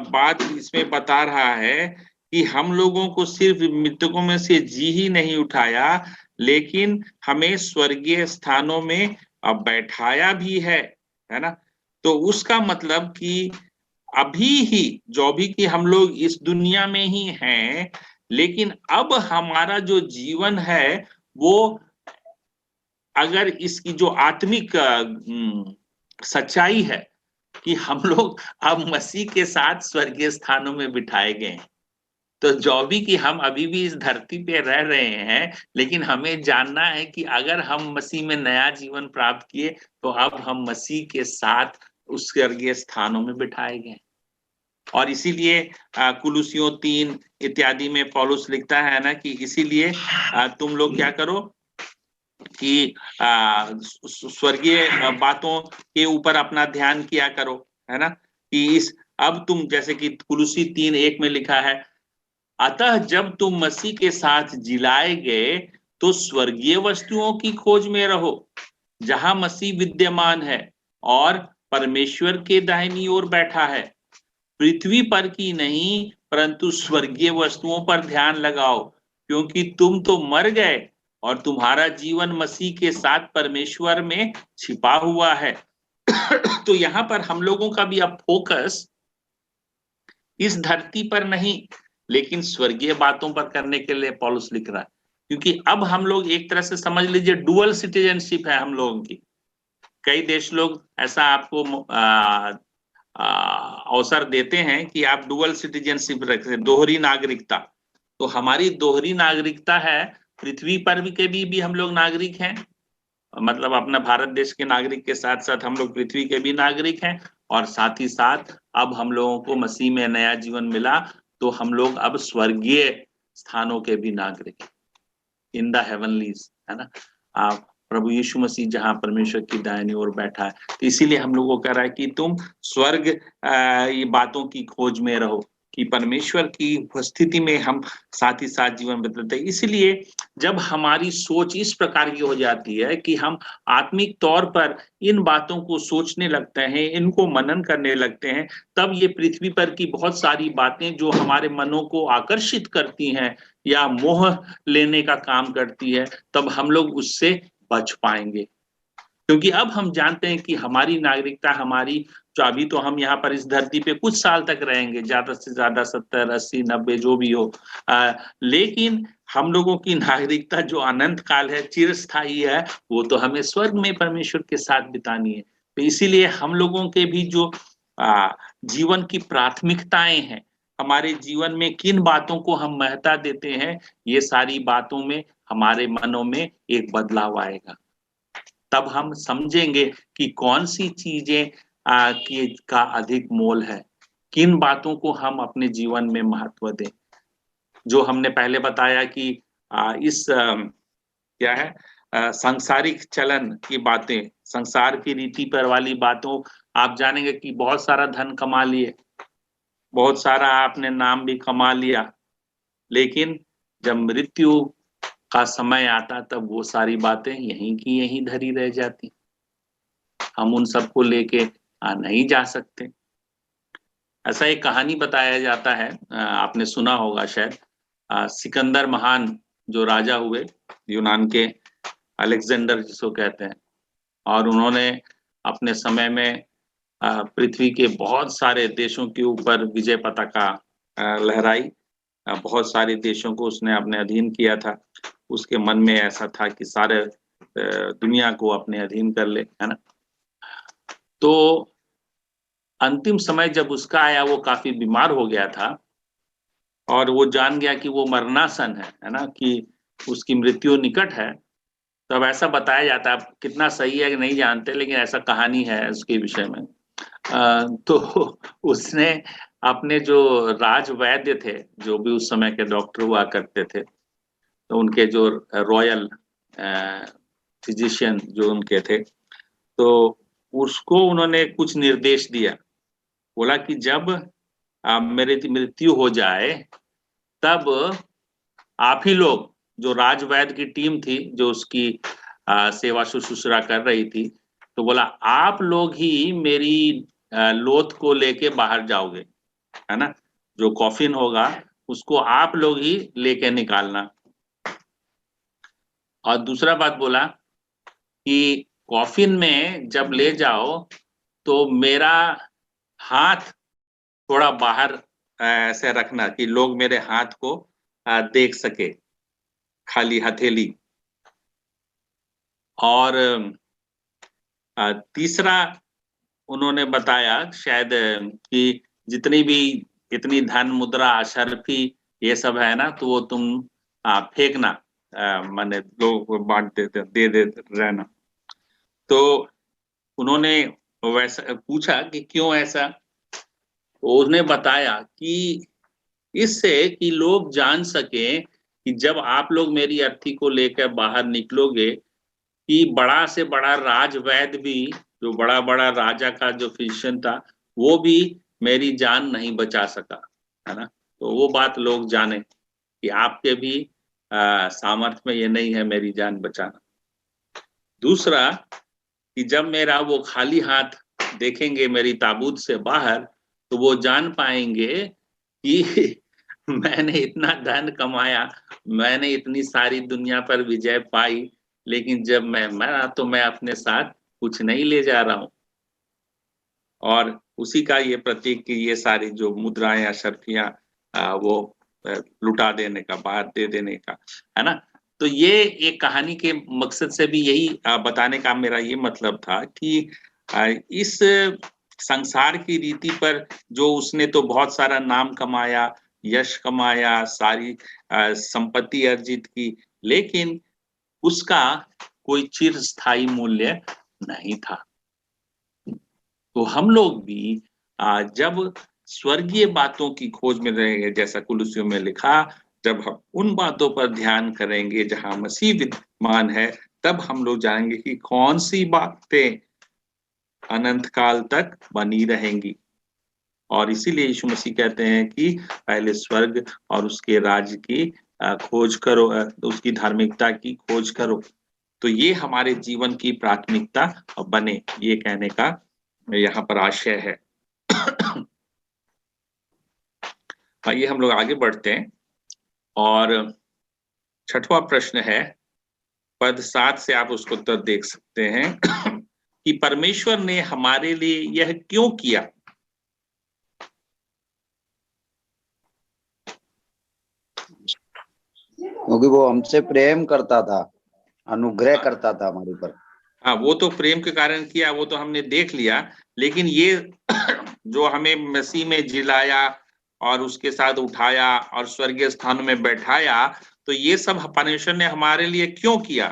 बात इसमें बता रहा है कि हम लोगों को सिर्फ मृतकों में से जी ही नहीं उठाया, लेकिन हमें स्वर्गीय स्थानों में बैठाया भी है ना। तो उसका मतलब कि अभी ही जो भी कि हम लोग इस दुनिया में ही हैं, लेकिन अब हमारा जो जीवन है वो, अगर इसकी जो आत्मिक सच्चाई है कि हम लोग अब मसीह के साथ स्वर्गीय स्थानों में बिठाए गए हैं। तो जो भी कि हम अभी भी इस धरती पे रह रहे हैं, लेकिन हमें जानना है कि अगर हम मसीह में नया जीवन प्राप्त किए तो अब हम मसीह के साथ उस स्वर्गीय स्थानों में बिठाए गए। और इसीलिए कुलुसियों 3 इत्यादि में पौलुस लिखता है ना कि इसीलिए तुम लोग क्या करो कि स्वर्गीय बातों के ऊपर अपना ध्यान किया करो, है ना। कि इस अब तुम, जैसे कि कुलुसी 3:1 में लिखा है, अतः जब तुम मसीह के साथ जिलाए गए तो स्वर्गीय वस्तुओं की खोज में रहो, जहां मसीह विद्यमान है और परमेश्वर के दाहिनी ओर बैठा है। पृथ्वी पर की नहीं परंतु स्वर्गीय वस्तुओं पर ध्यान लगाओ, क्योंकि तुम तो मर गए और तुम्हारा जीवन मसीह के साथ परमेश्वर में छिपा हुआ है। तो यहाँ पर हम लोगों का भी अब फोकस इस धरती पर नहीं, लेकिन स्वर्गीय बातों पर करने के लिए पौलुस लिख रहा है। क्योंकि अब हम लोग एक तरह से समझ लीजिए डुअल सिटीजनशिप है हम लोगों की। कई देश लोग ऐसा आपको अवसर देते हैं कि आप डुअल सिटीजनशिप रखते हैं, दोहरी नागरिकता। तो हमारी दोहरी नागरिकता है, पृथ्वी पर भी हम लोग नागरिक हैं, मतलब अपना भारत देश के नागरिक के साथ साथ हम लोग पृथ्वी के भी नागरिक हैं। और साथ ही साथ अब हम लोगों को मसीह में नया जीवन मिला, तो हम लोग अब स्वर्गीय स्थानों के भी नागरिक, इन द हेवनलीज, है ना। आप प्रभु यीशु मसीह जहां परमेश्वर की दाहिनी ओर बैठा है। तो इसीलिए हम लोगों को कह रहा है कि तुम स्वर्ग ये बातों की खोज में रहो, कि परमेश्वर की उपस्थिति में हम साथ ही साथ जीवन बदलते हैं। इसलिए जब हमारी सोच इस प्रकार की हो जाती है कि हम आत्मिक तौर पर इन बातों को सोचने लगते हैं, इनको मनन करने लगते हैं, तब ये पृथ्वी पर की बहुत सारी बातें जो हमारे मनों को आकर्षित करती हैं या मोह लेने का काम करती है, तब हम लोग उससे बच पाएंगे। क्योंकि अब हम जानते हैं कि हमारी नागरिकता, हमारी जो अभी तो हम यहाँ पर इस धरती पे कुछ साल तक रहेंगे, ज्यादा से ज्यादा 70, 80, 90 जो भी हो, लेकिन हम लोगों की नागरिकता जो अनंत काल है, चिरस्थायी है, वो तो हमें स्वर्ग में परमेश्वर के साथ बितानी है। तो इसीलिए हम लोगों के भी जो जीवन की प्राथमिकताएं हैं, हमारे जीवन में किन बातों को हम महत्ता देते हैं, ये सारी बातों में हमारे मनों में एक बदलाव आएगा। तब हम समझेंगे कि कौन सी चीजें का अधिक मोल है, किन बातों को हम अपने जीवन में महत्व दें। जो हमने पहले बताया कि इस क्या है सांसारिक चलन की बातें, संसार की रीति पर वाली बातों, आप जानेंगे कि बहुत सारा धन कमा लिए, बहुत सारा आपने नाम भी कमा लिया, लेकिन जब मृत्यु का समय आता तब वो सारी बातें यहीं की यहीं धरी रह जाती। हम उन सबको लेके नहीं जा सकते। ऐसा एक कहानी बताया जाता है, आपने सुना होगा शायद, सिकंदर महान जो राजा हुए यूनान के, अलेक्जेंडर जिसको कहते हैं, और उन्होंने अपने समय में पृथ्वी के बहुत सारे देशों के ऊपर विजय पताका लहराई। बहुत सारे देशों को उसने अपने अधीन किया था। उसके मन में ऐसा था कि सारे दुनिया को अपने अधीन कर ले, है ना। तो अंतिम समय जब उसका आया, वो काफी बीमार हो गया था और वो जान गया कि वो मरनासन है ना, कि उसकी मृत्यु निकट है। तब ऐसा बताया जाता है, कितना सही है कि नहीं जानते, लेकिन ऐसा कहानी है उसके विषय में। तो उसने अपने जो राज वैद्य थे, जो भी उस समय के डॉक्टर हुआ करते थे, तो उनके जो रॉयल फिजिशियन जो उनके थे, तो उसको उन्होंने कुछ निर्देश दिया, बोला कि जब मेरी मृत्यु हो जाए तब आप ही लोग, जो राजवैद्य की टीम थी जो उसकी सेवा शुश्रूषा कर रही थी, तो बोला आप लोग ही मेरी लोथ को लेके बाहर जाओगे, है ना, जो कॉफिन होगा उसको आप लोग ही लेके निकालना। और दूसरा बात बोला कि कॉफिन में जब ले जाओ तो मेरा हाथ थोड़ा बाहर ऐसे रखना कि लोग मेरे हाथ को देख सके, खाली हथेली। और तीसरा उन्होंने बताया शायद कि जितनी भी इतनी धन मुद्रा अशर्फी ये सब है ना, तो वो तुम फेंकना, माने लोगों को बांट दे रहना। तो उन्होंने वैसा पूछा कि क्यों ऐसा, तो उसने बताया कि इससे कि लोग जान सके कि जब आप लोग मेरी अर्थी को लेकर बाहर निकलोगे कि बड़ा से बड़ा राजवैद्य भी, जो बड़ा बड़ा राजा का जो फिजिशियन था, वो भी मेरी जान नहीं बचा सका, है ना। तो वो बात लोग जाने कि आपके भी सामर्थ्य में ये नहीं है मेरी जान बचाना। दूसरा कि जब मेरा वो खाली हाथ देखेंगे मेरी ताबूत से बाहर, तो वो जान पाएंगे कि मैंने इतना धन कमाया, मैंने इतनी सारी दुनिया पर विजय पाई, लेकिन जब मैं मरा तो मैं अपने साथ कुछ नहीं ले जा रहा हूं। और उसी का ये प्रतीक कि ये सारी जो मुद्राएं अशर्फियां वो लुटा देने का, बाहर दे देने का, है ना। तो ये एक कहानी के मकसद से भी यही बताने का मेरा ये मतलब था कि इस संसार की रीति पर जो उसने तो बहुत सारा नाम कमाया, यश कमाया, सारी संपत्ति अर्जित की, लेकिन उसका कोई चिरस्थायी मूल्य नहीं था। तो हम लोग भी जब स्वर्गीय बातों की खोज में रहेंगे, जैसा कुलुसियों में लिखा, जब हम उन बातों पर ध्यान करेंगे जहां मसीह विद्यमान है, तब हम लोग जानेंगे कि कौन सी बातें अनंत काल तक बनी रहेंगी। और इसीलिए यीशु मसीह कहते हैं कि पहले स्वर्ग और उसके राज्य की खोज करो, उसकी धार्मिकता की खोज करो, तो ये हमारे जीवन की प्राथमिकता बने, ये कहने का यहाँ पर आशय है। आइए हम लोग आगे बढ़ते हैं और 6वां प्रश्न है, पद 7 से आप उसको उत्तर देख सकते हैं कि परमेश्वर ने हमारे लिए यह क्यों किया। क्योंकि वो हमसे प्रेम करता था, अनुग्रह करता था हमारे ऊपर। हाँ, वो तो प्रेम के कारण किया, वो तो हमने देख लिया, लेकिन ये जो हमें मसीह में जिलाया और उसके साथ उठाया और स्वर्गीय स्थानों में बैठाया, तो ये सब परमेश्वर ने हमारे लिए क्यों किया?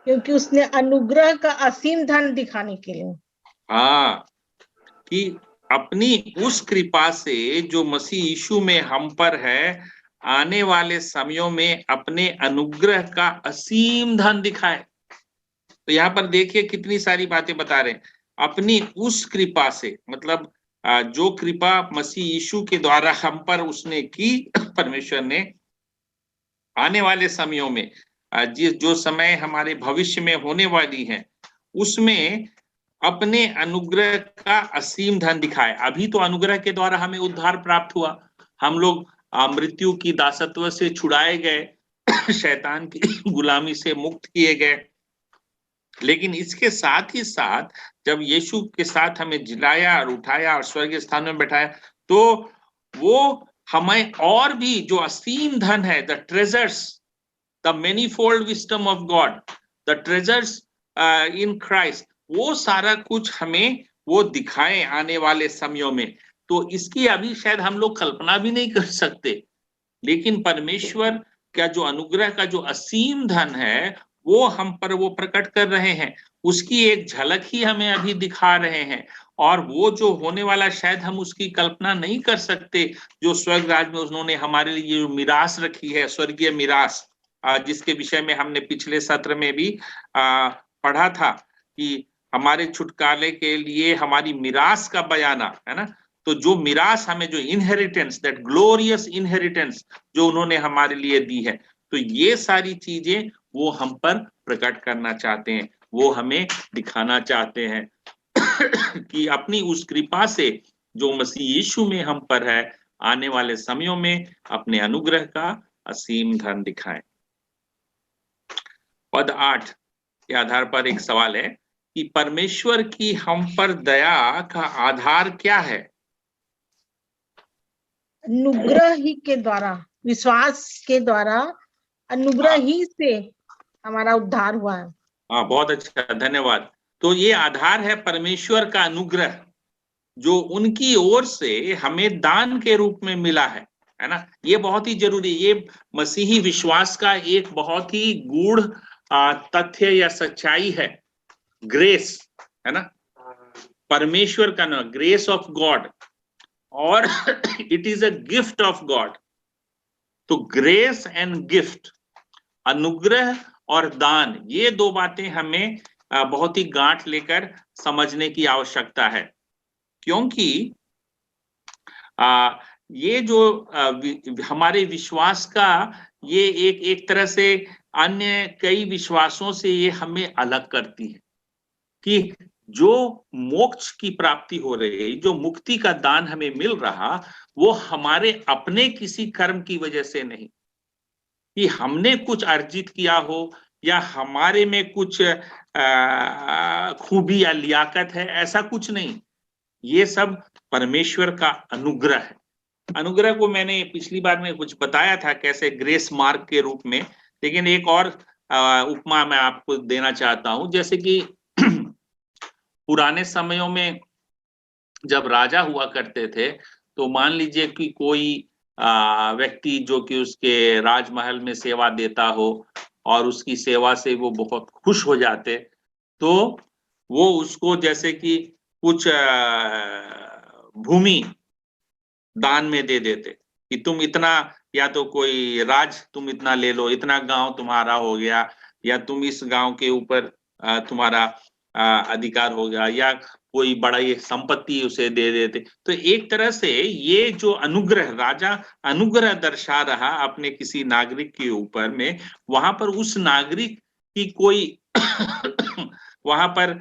क्योंकि उसने अनुग्रह का असीम धन दिखाने के लिए। हाँ, कि अपनी उस कृपा से जो मसीह यीशु में हम पर है, आने वाले समयों में अपने अनुग्रह का असीम धन दिखाए। तो यहाँ पर देखिए कितनी सारी बातें बता रहे हैं, अपनी उस कृपा से, मतलब जो कृपा मसीह यीशु के द्वारा हम पर उसने की, परमेश्वर ने आने वाले समयों में, जो समय हमारे भविष्य में होने वाली है, उसमें अपने अनुग्रह का असीम धन दिखाए। अभी तो अनुग्रह के द्वारा हमें उद्धार प्राप्त हुआ, हम लोग मृत्यु की दासत्व से छुड़ाए गए, शैतान की गुलामी से मुक्त किए गए, लेकिन इसके साथ ही साथ जब यीशु के साथ हमें जिलाया और उठाया और स्वर्गीय स्थान में बैठाया, तो वो हमें और भी जो असीम धन है, the treasures, the manifold wisdom of God, the treasures in Christ, वो सारा कुछ हमें वो दिखाए आने वाले समयों में। तो इसकी अभी शायद हम लोग कल्पना भी नहीं कर सकते, लेकिन परमेश्वर का जो अनुग्रह का जो असीम धन है, वो हम पर वो प्रकट कर रहे हैं, उसकी एक झलक ही हमें अभी दिखा रहे हैं। और वो जो होने वाला शायद हम उसकी कल्पना नहीं कर सकते, जो स्वर्ग राज में उन्होंने हमारे लिए जो मिरास रखी है, स्वर्गीय मिरास, जिसके विषय में हमने पिछले सत्र में भी पढ़ा था कि हमारे छुटकारे के लिए हमारी मिरास का बयाना, है ना। तो जो मिरास हमें, जो इनहेरिटेंस, दैट ग्लोरियस इनहेरिटेंस जो उन्होंने हमारे लिए दी है, तो ये सारी चीजें वो हम पर प्रकट करना चाहते हैं, वो हमें दिखाना चाहते हैं कि अपनी उस कृपा से जो मसीह यीशु में हम पर है, आने वाले समयों में अपने अनुग्रह का असीम धन दिखाएं। पद 8 के आधार पर एक सवाल है कि परमेश्वर की हम पर दया का आधार क्या है? अनुग्रह ही के द्वारा, विश्वास के द्वारा, अनुग्रह ही से हमारा उद्धार हुआ है। हाँ, बहुत अच्छा, धन्यवाद। तो ये आधार है परमेश्वर का अनुग्रह, जो उनकी ओर से हमें दान के रूप में मिला है ना। ये बहुत ही जरूरी, ये मसीही विश्वास का एक बहुत ही गूढ़ तथ्य या सच्चाई है। ग्रेस, है ना, परमेश्वर का नाम, ग्रेस ऑफ गॉड, और it is a gift of God. तो ग्रेस एंड गिफ्ट, अनुग्रह और दान, ये दो बातें हमें बहुत ही गांठ लेकर समझने की आवश्यकता है, क्योंकि ये जो हमारे विश्वास का, ये एक तरह से अन्य कई विश्वासों से ये हमें अलग करती है कि जो मोक्ष की प्राप्ति हो रही है, जो मुक्ति का दान हमें मिल रहा, वो हमारे अपने किसी कर्म की वजह से नहीं, कि हमने कुछ अर्जित किया हो या हमारे में कुछ खूबी या लियाकत है, ऐसा कुछ नहीं। ये सब परमेश्वर का अनुग्रह है। अनुग्रह को मैंने पिछली बार में कुछ बताया था कैसे, ग्रेस मार्क के रूप में, लेकिन एक और उपमा मैं आपको देना चाहता हूं। जैसे कि पुराने समयों में जब राजा हुआ करते थे, तो मान लीजिए कि कोई व्यक्ति जो कि उसके राजमहल में सेवा देता हो और उसकी सेवा से वो बहुत खुश हो जाते, तो वो उसको जैसे कि कुछ भूमि दान में दे देते कि तुम इतना, या तो कोई राज तुम इतना ले लो, इतना गांव तुम्हारा हो गया, या तुम इस गांव के ऊपर तुम्हारा अधिकार हो गया, या कोई बड़ा ये संपत्ति उसे दे देते। तो एक तरह से ये जो अनुग्रह, राजा अनुग्रह दर्शा रहा अपने किसी नागरिक के ऊपर में, वहां पर उस नागरिक की कोई वहां पर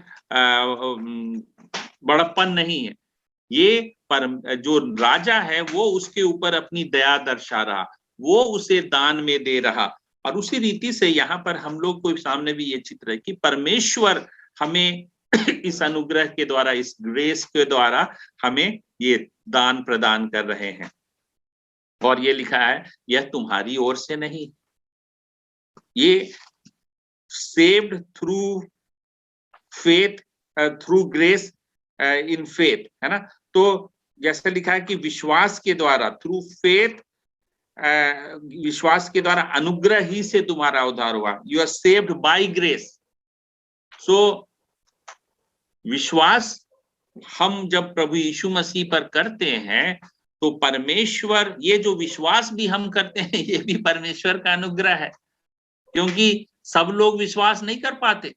बड़प्पन नहीं है। ये पर जो राजा है वो उसके ऊपर अपनी दया दर्शा रहा, वो उसे दान में दे रहा। और उसी रीति से यहाँ पर हम लोग को सामने भी ये चित्र है कि परमेश्वर हमें इस अनुग्रह के द्वारा, इस ग्रेस के द्वारा हमें ये दान प्रदान कर रहे हैं। और ये लिखा है, यह तुम्हारी ओर से नहीं, ये saved through faith, through grace in faith, है ना। तो जैसे लिखा है कि विश्वास के द्वारा, थ्रू फेथ, विश्वास के द्वारा अनुग्रह ही से तुम्हारा उद्धार हुआ। You are saved by grace. So विश्वास हम जब प्रभु यीशु मसीह पर करते हैं, तो परमेश्वर, ये जो विश्वास भी हम करते हैं, ये भी परमेश्वर का अनुग्रह है, क्योंकि सब लोग विश्वास नहीं कर पाते।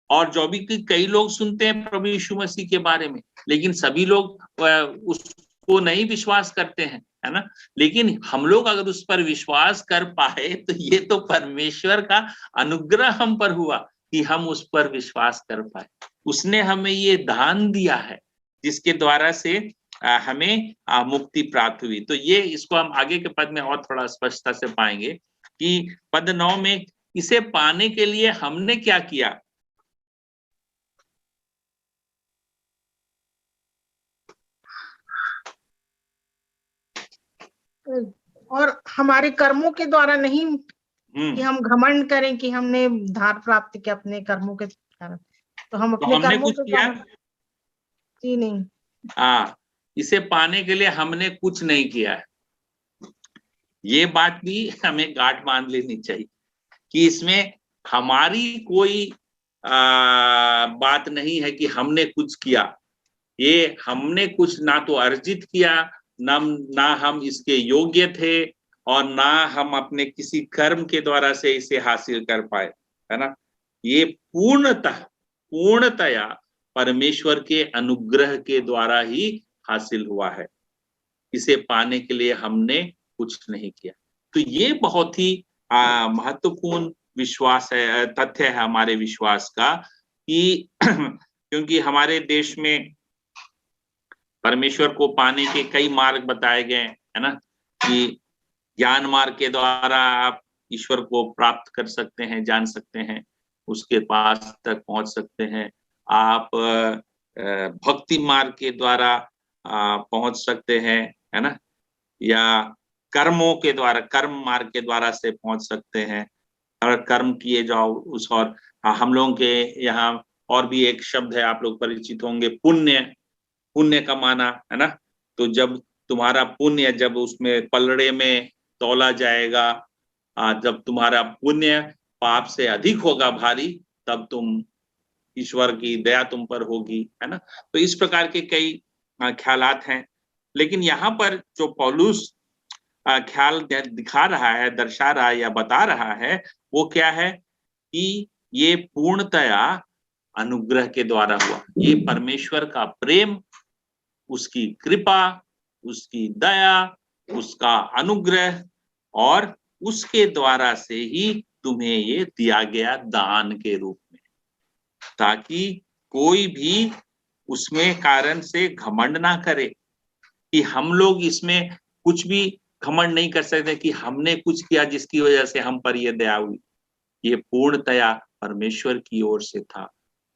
और जो भी कई लोग सुनते हैं प्रभु यीशु मसीह के बारे में, लेकिन सभी लोग उसको नहीं विश्वास करते हैं, है ना। लेकिन हम लोग अगर उस पर विश्वास कर पाए, तो ये तो परमेश्वर का अनुग्रह हम पर हुआ कि हम उस पर विश्वास कर पाए। उसने हमें ये दान दिया है जिसके द्वारा से हमें मुक्ति प्राप्त हुई। तो ये, इसको हम आगे के पद में और थोड़ा स्पष्टता से पाएंगे कि पद 9 में, इसे पाने के लिए हमने क्या किया। और हमारे कर्मों के द्वारा नहीं कि हम घमंड करें कि हमने उद्धार प्राप्त किया अपने कर्मों के कारण, तो हम अपने कर्मों के द्वारा जी नहीं। हाँ, इसे पाने के लिए हमने कुछ नहीं किया है। ये बात भी हमें गांठ बांध लेनी चाहिए कि इसमें हमारी कोई बात नहीं है कि हमने कुछ किया। ये हमने कुछ ना तो अर्जित किया, ना हम इसके योग्य थे, और ना हम अपने किसी कर्म के द्वारा से इसे हासिल कर पाए, है ना। ये पूर्णतया परमेश्वर के अनुग्रह के द्वारा ही हासिल हुआ है। इसे पाने के लिए हमने कुछ नहीं किया। तो ये बहुत ही महत्वपूर्ण विश्वास है, तथ्य है हमारे विश्वास का कि क्योंकि हमारे देश में परमेश्वर को पाने के कई मार्ग बताए गए है ना, कि ज्ञान मार्ग के द्वारा आप ईश्वर को प्राप्त कर सकते हैं, जान सकते हैं, उसके पास तक पहुंच सकते हैं। आप भक्ति मार्ग के द्वारा पहुंच सकते हैं, है ना, या कर्मों के द्वारा, कर्म मार्ग के द्वारा से पहुंच सकते हैं। और कर्म किए जाओ उस, और हम लोगों के यहाँ और भी एक शब्द है, आप लोग परिचित होंगे, पुण्य। पुण्य कमाना, है ना। तो जब तुम्हारा पुण्य, जब उसमें पलड़े में तौला जाएगा, जब तुम्हारा पुण्य पाप से अधिक होगा भारी, तब तुम, ईश्वर की दया तुम पर होगी, है ना। तो इस प्रकार के कई ख्यालात हैं। लेकिन यहाँ पर जो पौलुस ख्याल दिखा रहा है, दर्शा रहा है या बता रहा है, वो क्या है कि ये पूर्णतया अनुग्रह के द्वारा हुआ। ये परमेश्वर का प्रेम, उसकी कृपा, उसकी दया, उसका अनुग्रह, और उसके द्वारा से ही तुम्हें ये दिया गया दान के रूप में, ताकि कोई भी उसमें कारण से घमंड ना करे कि हम लोग इसमें कुछ भी घमंड नहीं कर सकते कि हमने कुछ किया जिसकी वजह से हम पर यह दया हुई। ये पूर्णतया परमेश्वर की ओर से था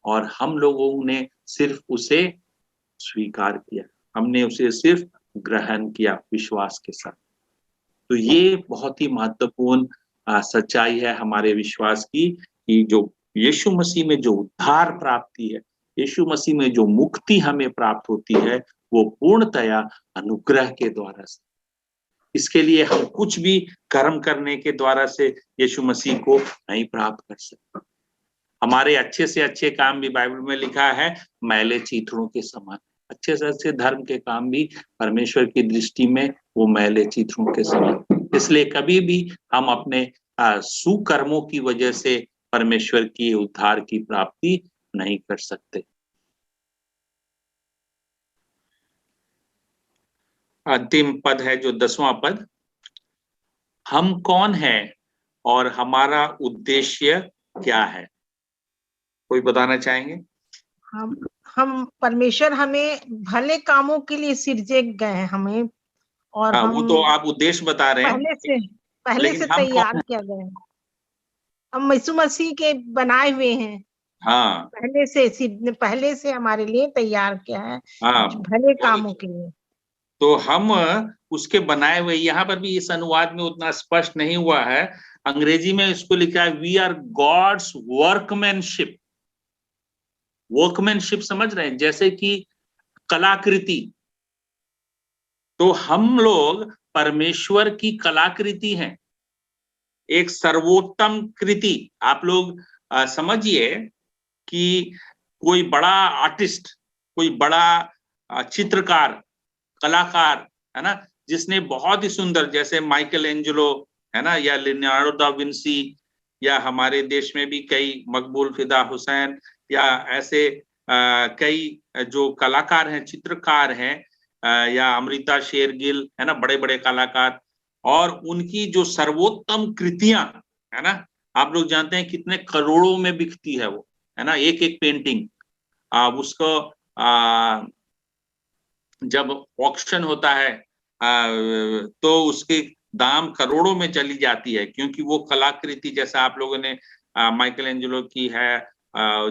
और हम लोगों ने सिर्फ उसे स्वीकार किया, हमने उसे सिर्फ ग्रहण किया विश्वास के साथ। तो ये बहुत ही महत्वपूर्ण सच्चाई है हमारे विश्वास की, कि जो यीशु मसीह में जो उद्धार प्राप्ति है, यीशु मसीह में जो मुक्ति हमें प्राप्त होती है, वो पूर्णतया अनुग्रह के द्वारा से। इसके लिए हम कुछ भी कर्म करने के द्वारा से यीशु मसीह को नहीं प्राप्त कर सकते। हमारे अच्छे से अच्छे काम भी, बाइबल में लिखा है, मैले चीथड़ों के समान। अच्छे से अच्छे धर्म के काम भी परमेश्वर की दृष्टि में वो मैले चीथड़ों के समान। इसलिए कभी भी हम अपने सुकर्मों की वजह से परमेश्वर की उद्धार की प्राप्ति नहीं कर सकते। अंतिम पद है जो 10वां पद, हम कौन हैं और हमारा उद्देश्य क्या है? कोई बताना चाहेंगे? हम परमेश्वर हमें भले कामों के लिए सिरजे गए हैं हमें, और हम वो तो आप उद्देश्य बता रहे हैं, पहले से तैयार किया गए हैं। हम यीशु मसीह के बनाए हुए हैं। हाँ, पहले से हमारे लिए तैयार किया है, हाँ, भले कामों के लिए। तो हम उसके बनाए हुए, यहाँ पर भी इस अनुवाद में उतना स्पष्ट नहीं हुआ है, अंग्रेजी में इसको लिखा है, we are God's workmanship. Workmanship समझ रहे हैं, जैसे कि कलाकृति। तो हम लोग परमेश्वर की कलाकृति हैं, एक सर्वोत्तम कृति। आप लोग समझिए कि कोई बड़ा आर्टिस्ट, कोई बड़ा चित्रकार, कलाकार, है ना, जिसने बहुत ही सुंदर, जैसे माइकल एंजेलो, है ना, या लियोनार्डो दा विंसी, या हमारे देश में भी कई मकबूल फिदा हुसैन, या ऐसे कई जो कलाकार हैं, चित्रकार हैं, या अमृता शेरगिल, है ना, बड़े बड़े कलाकार, और उनकी जो सर्वोत्तम कृतियां, है ना, आप लोग जानते हैं कितने करोड़ों में बिकती है वो, है ना, एक एक पेंटिंग। उसको जब ऑक्शन होता है तो उसके दाम करोड़ों में चली जाती है, क्योंकि वो कलाकृति, जैसा आप लोगों ने माइकल एंजेलो की है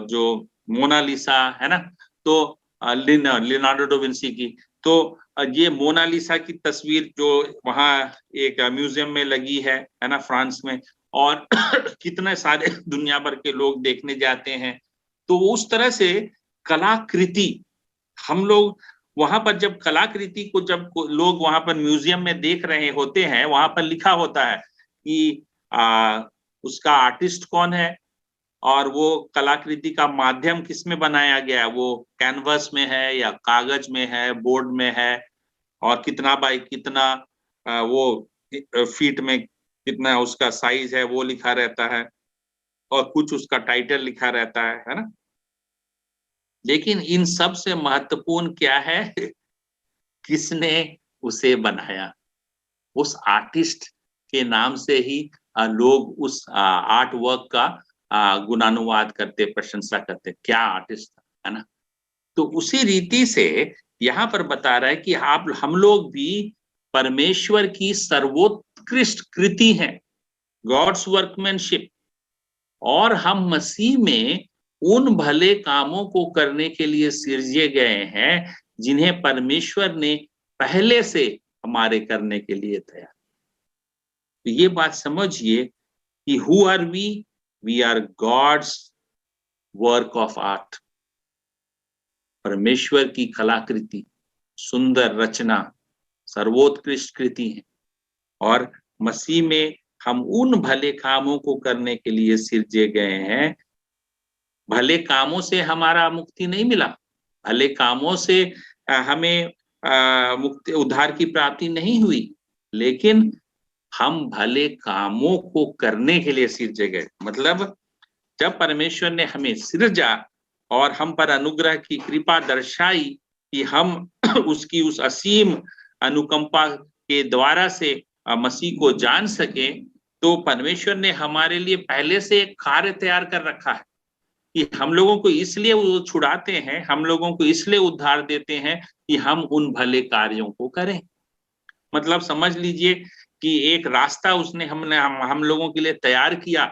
जो मोनालिसा, है ना, तो लियोनार्डो डा विंसी की, तो ये मोनालिसा की तस्वीर जो वहाँ एक म्यूजियम में लगी है ना, फ्रांस में, और कितने सारे दुनिया भर के लोग देखने जाते हैं। तो उस तरह से कलाकृति, हम लोग वहां पर जब कलाकृति को, जब लोग वहां पर म्यूजियम में देख रहे होते हैं, वहां पर लिखा होता है कि उसका आर्टिस्ट कौन है, और वो कलाकृति का माध्यम किसमें बनाया गया है, वो कैनवस में है या कागज में है, बोर्ड में है, और कितना बाई कितना वो फीट में कितना उसका साइज है वो लिखा रहता है, और कुछ उसका टाइटल लिखा रहता है ना। लेकिन इन सब से महत्वपूर्ण क्या है? किसने उसे बनाया? उस आर्टिस्ट के नाम से ही लोग उस आर्ट वर्क का गुणानुवाद करते, प्रशंसा करते। क्या आर्टिस्ट था, है ना? तो उसी रीति से यहाँ पर बता रहा है कि हम लोग भी परमेश्वर की सर्वोत्कृष्ट कृति हैं, गॉड्स वर्कमैनशिप, और हम मसीह में उन भले कामों को करने के लिए सिरजे गए हैं जिन्हें परमेश्वर ने पहले से हमारे करने के लिए तैयार। तो ये बात समझिए कि who are we are God's work of art. परमेश्वर की कलाकृति, सुंदर रचना, सर्वोत्कृष्ट कृति है, और मसीह में हम उन भले कामों को करने के लिए सिरजे गए हैं। भले कामों से हमारा मुक्ति नहीं मिला, भले कामों से हमें मुक्ति, उद्धार की प्राप्ति नहीं हुई, लेकिन हम भले कामों को करने के लिए सिरजे गए। मतलब जब परमेश्वर ने हमें सिरजा और हम पर अनुग्रह की कृपा दर्शाई कि हम उसकी उस असीम अनुकंपा के द्वारा से मसीह को जान सके, तो परमेश्वर ने हमारे लिए पहले से एक कार्य तैयार कर रखा है कि हम लोगों को इसलिए वो छुड़ाते हैं, हम लोगों को इसलिए उद्धार देते हैं कि हम उन भले कार्यों को करें। मतलब समझ लीजिए कि एक रास्ता उसने हम लोगों के लिए तैयार किया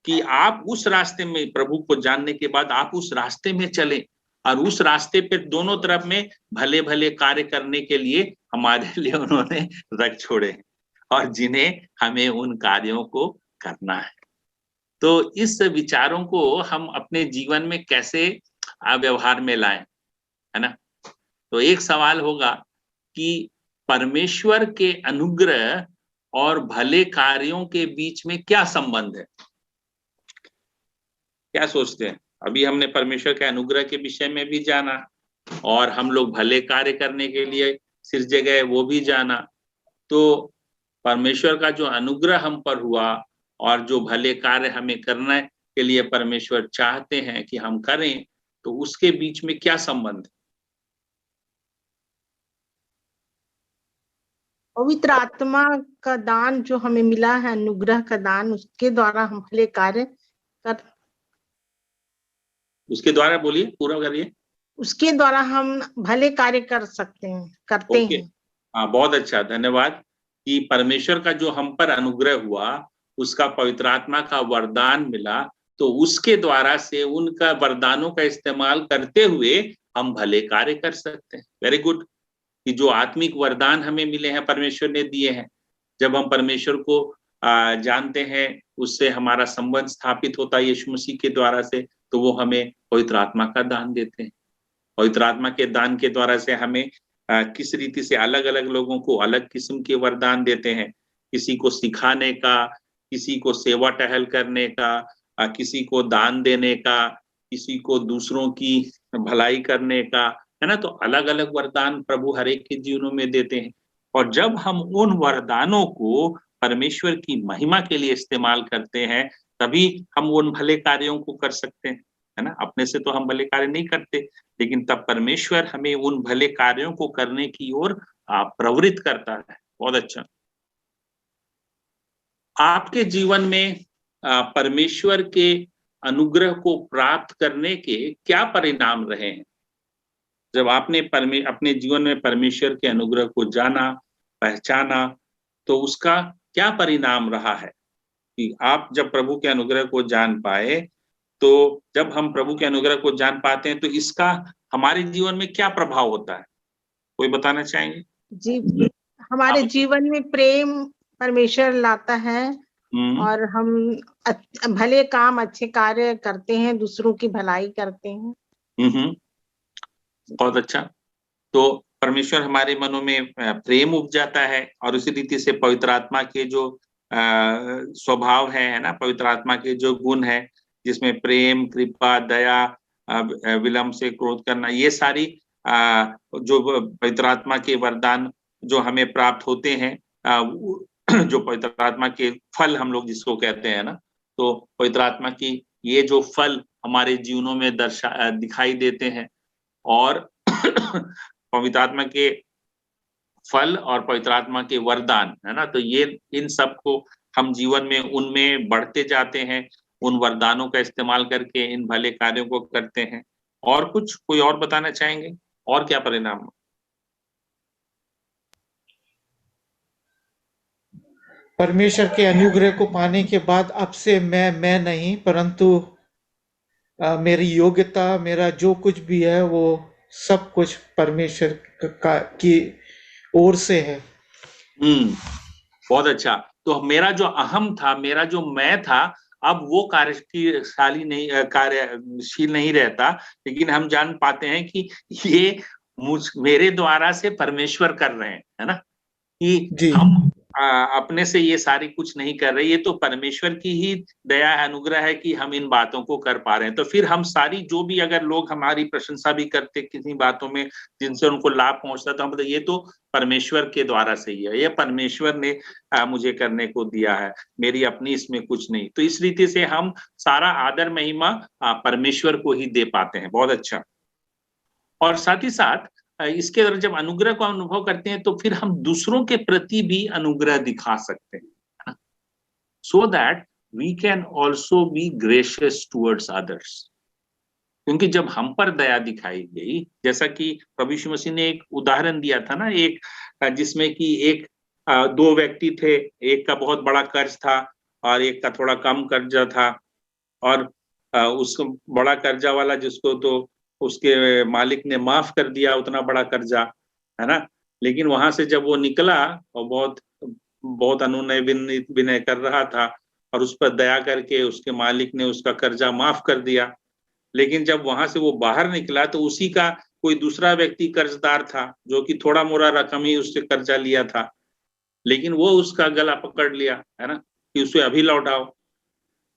कि आप उस रास्ते में, प्रभु को जानने के बाद आप उस रास्ते में चलें, और उस रास्ते पे दोनों तरफ में भले भले कार्य करने के लिए हमारे लिए उन्होंने रख छोड़े, और जिन्हें हमें उन कार्यों को करना है। तो इस विचारों को हम अपने जीवन में कैसे व्यवहार में लाएं, है ना? तो एक सवाल होगा कि परमेश्वर के अनुग्रह और भले कार्यों के बीच में क्या संबंध है? क्या सोचते हैं? अभी हमने परमेश्वर के अनुग्रह के विषय में भी जाना, और हम लोग भले कार्य करने के लिए सिरजे गए वो भी जाना। तो परमेश्वर का जो अनुग्रह हम पर हुआ और जो भले कार्य हमें करने के लिए परमेश्वर चाहते हैं कि हम करें, तो उसके बीच में क्या संबंध है? पवित्र आत्मा का दान जो हमें मिला है, अनुग्रह का दान, उसके द्वारा हम भले कार्य कर, उसके द्वारा, बोलिए, पूरा करिए। उसके द्वारा हम भले कार्य कर सकते हैं, करते हैं। हाँ, बहुत अच्छा, धन्यवाद। कि परमेश्वर का जो हम पर अनुग्रह हुआ, उसका पवित्र आत्मा का वरदान मिला, तो उसके द्वारा से उनका वरदानों का इस्तेमाल करते हुए हम भले कार्य कर सकते हैं। Very good. कि जो आत्मिक वरदान हमें मिले हैं, परमेश्वर ने दिए हैं, जब हम परमेश्वर को जानते हैं, उससे हमारा संबंध स्थापित होता है यीशु मसीह के द्वारा से, तो वो हमें पवित्र आत्मा का दान देते हैं। पवित्र आत्मा के दान के द्वारा से हमें किस रीति से अलग अलग लोगों को अलग किस्म के वरदान देते हैं। किसी को सिखाने का, किसी को सेवा टहल करने का, किसी को दान देने का, किसी को दूसरों की भलाई करने का, है ना? तो अलग अलग वरदान प्रभु हर एक के जीवनों में देते हैं, और जब हम उन वरदानों को परमेश्वर की महिमा के लिए इस्तेमाल करते हैं, तभी हम उन भले कार्यों को कर सकते हैं, है ना? अपने से तो हम भले कार्य नहीं करते, लेकिन तब परमेश्वर हमें उन भले कार्यों को करने की ओर प्रवृत्त करता है। बहुत अच्छा। आपके जीवन में परमेश्वर के अनुग्रह को प्राप्त करने के क्या परिणाम रहे हैं? जब आपने अपने जीवन में परमेश्वर के अनुग्रह को जाना, पहचाना, तो उसका क्या परिणाम रहा है? कि आप जब प्रभु के अनुग्रह को जान पाए, तो जब हम प्रभु के अनुग्रह को जान पाते हैं, तो इसका हमारे जीवन में क्या प्रभाव होता है? कोई बताना चाहेंगे? जी, हमारे जीवन में प्रेम परमेश्वर लाता है, और हम भले काम, अच्छे कार्य करते हैं, दूसरों की भलाई करते हैं। बहुत अच्छा। तो परमेश्वर हमारे मनों में प्रेम उपजाता है, और उसी रीति से पवित्र आत्मा के जो स्वभाव है ना, पवित्र आत्मा के जो गुण है, जिसमें प्रेम, कृपा, दया, विलंब से क्रोध करना, ये सारी जो पवित्र आत्मा के वरदान जो हमें प्राप्त होते हैं, जो पवित्र आत्मा के फल हम लोग जिसको कहते हैं ना, तो पवित्र आत्मा की ये जो फल हमारे जीवनों में दिखाई देते हैं, और पवित्र आत्मा के फल और पवित्र आत्मा के वरदान, है ना। तो ये इन सब को हम जीवन में उनमें बढ़ते जाते हैं, उन वरदानों का इस्तेमाल करके इन भले कार्यों को करते हैं। और कुछ कोई और बताना चाहेंगे, और क्या परिणाम? परमेश्वर के अनुग्रह को पाने के बाद अब से मैं नहीं, परंतु मेरी योग्यता, मेरा जो कुछ भी है वो सब कुछ परमेश्वर की ओर से है। बहुत अच्छा। तो मेरा जो अहम था, मेरा जो मैं था, अब वो कार्यशील नहीं रहता, लेकिन हम जान पाते हैं कि ये मेरे द्वारा से परमेश्वर कर रहे हैं, है ना। कि हम अपने से ये सारी कुछ नहीं कर रहे, ये तो परमेश्वर की ही दया अनुग्रह है कि हम इन बातों को कर पा रहे हैं। तो फिर हम सारी जो भी अगर लोग हमारी प्रशंसा भी करते किसी बातों में जिनसे उनको लाभ पहुंचता, तो हम बोलते ये तो परमेश्वर के द्वारा से ही है, ये परमेश्वर ने मुझे करने को दिया है, मेरी अपनी इसमें कुछ नहीं। तो इस रीति से हम सारा आदर महिमा परमेश्वर को ही दे पाते हैं। बहुत अच्छा। और साथ ही साथ इसके अंदर जब अनुग्रह को अनुभव करते हैं तो फिर हम दूसरों के प्रति भी अनुग्रह दिखा सकते हैं, so that we can also be gracious towards others. क्योंकि जब हम पर दया दिखाई गई, जैसा कि प्रभु यीशु मसीह ने एक उदाहरण दिया था ना, एक जिसमें कि एक दो व्यक्ति थे, एक का बहुत बड़ा कर्ज था और एक का थोड़ा कम कर्जा था। और उस बड़ा कर्जा वाला जिसको तो उसके मालिक ने माफ कर दिया उतना बड़ा कर्जा, है ना। लेकिन वहां से जब वो निकला और बहुत अनुनय विनय कर रहा था और उस पर दया करके उसके मालिक ने उसका कर्जा माफ कर दिया। लेकिन जब वहां से वो बाहर निकला तो उसी का कोई दूसरा व्यक्ति कर्जदार था जो कि थोड़ा मोड़ा रकम ही उससे कर्जा लिया था, लेकिन वो उसका गला पकड़ लिया, है ना, कि उसे अभी लौटाओ।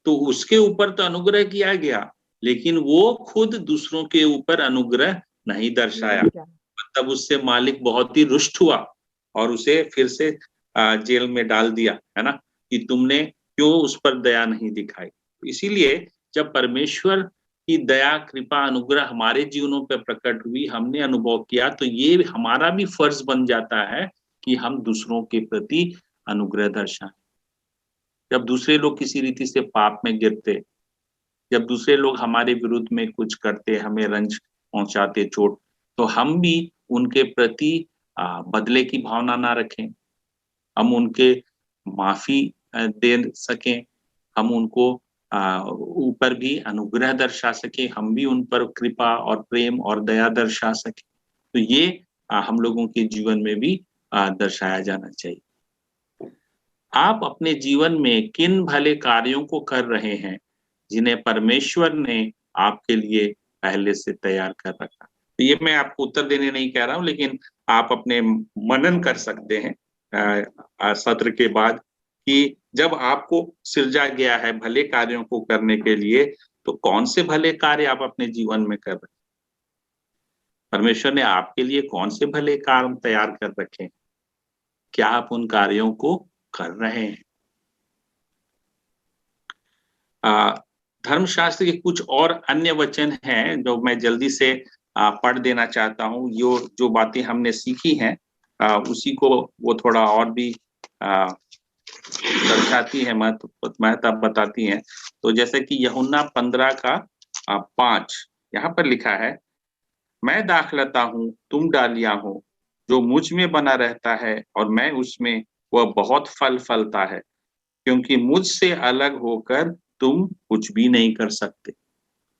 तो उसके ऊपर तो अनुग्रह किया गया, लेकिन वो खुद दूसरों के ऊपर अनुग्रह नहीं दर्शाया। तब उससे मालिक बहुत ही रुष्ट हुआ और उसे फिर से जेल में डाल दिया, है ना, कि तुमने क्यों उस पर दया नहीं दिखाई। इसीलिए जब परमेश्वर की दया, कृपा, अनुग्रह हमारे जीवनों पर प्रकट हुई, हमने अनुभव किया, तो ये हमारा भी फर्ज बन जाता है कि हम दूसरों के प्रति अनुग्रह दर्शाएं। जब दूसरे लोग किसी रीति से पाप में गिरते, जब दूसरे लोग हमारे विरुद्ध में कुछ करते, हमें रंज पहुंचाते, चोट, तो हम भी उनके प्रति बदले की भावना ना रखें, हम उनके माफी दे सकें, हम उनको ऊपर भी अनुग्रह दर्शा सके, हम भी उन पर कृपा और प्रेम और दया दर्शा सके। तो ये हम लोगों के जीवन में भी दर्शाया जाना चाहिए। आप अपने जीवन में किन भले कार्यों को कर रहे हैं जिन्हें परमेश्वर ने आपके लिए पहले से तैयार कर रखा? तो ये मैं आपको उत्तर देने नहीं कह रहा हूं, लेकिन आप अपने मनन कर सकते हैं सत्र के बाद कि जब आपको सिरजा गया है भले कार्यों को करने के लिए, तो कौन से भले कार्य आप अपने जीवन में कर रहे हैं? परमेश्वर ने आपके लिए कौन से भले कार्य तैयार कर रखे हैं? क्या आप उन कार्यों को कर रहे हैं? धर्मशास्त्र के कुछ और अन्य वचन हैं जो मैं जल्दी से पढ़ देना चाहता हूं। जो बातें हमने सीखी हैं उसी को वो थोड़ा और भी दर्शाती है, महत्व बताती हैं। तो जैसे कि यूहन्ना 15 का 5 यहाँ पर लिखा है, मैं दाखलता हूँ, तुम डालियां हो, जो मुझ में बना रहता है और मैं उसमें, वह बहुत फल फलता है, क्योंकि मुझसे अलग होकर तुम कुछ भी नहीं कर सकते।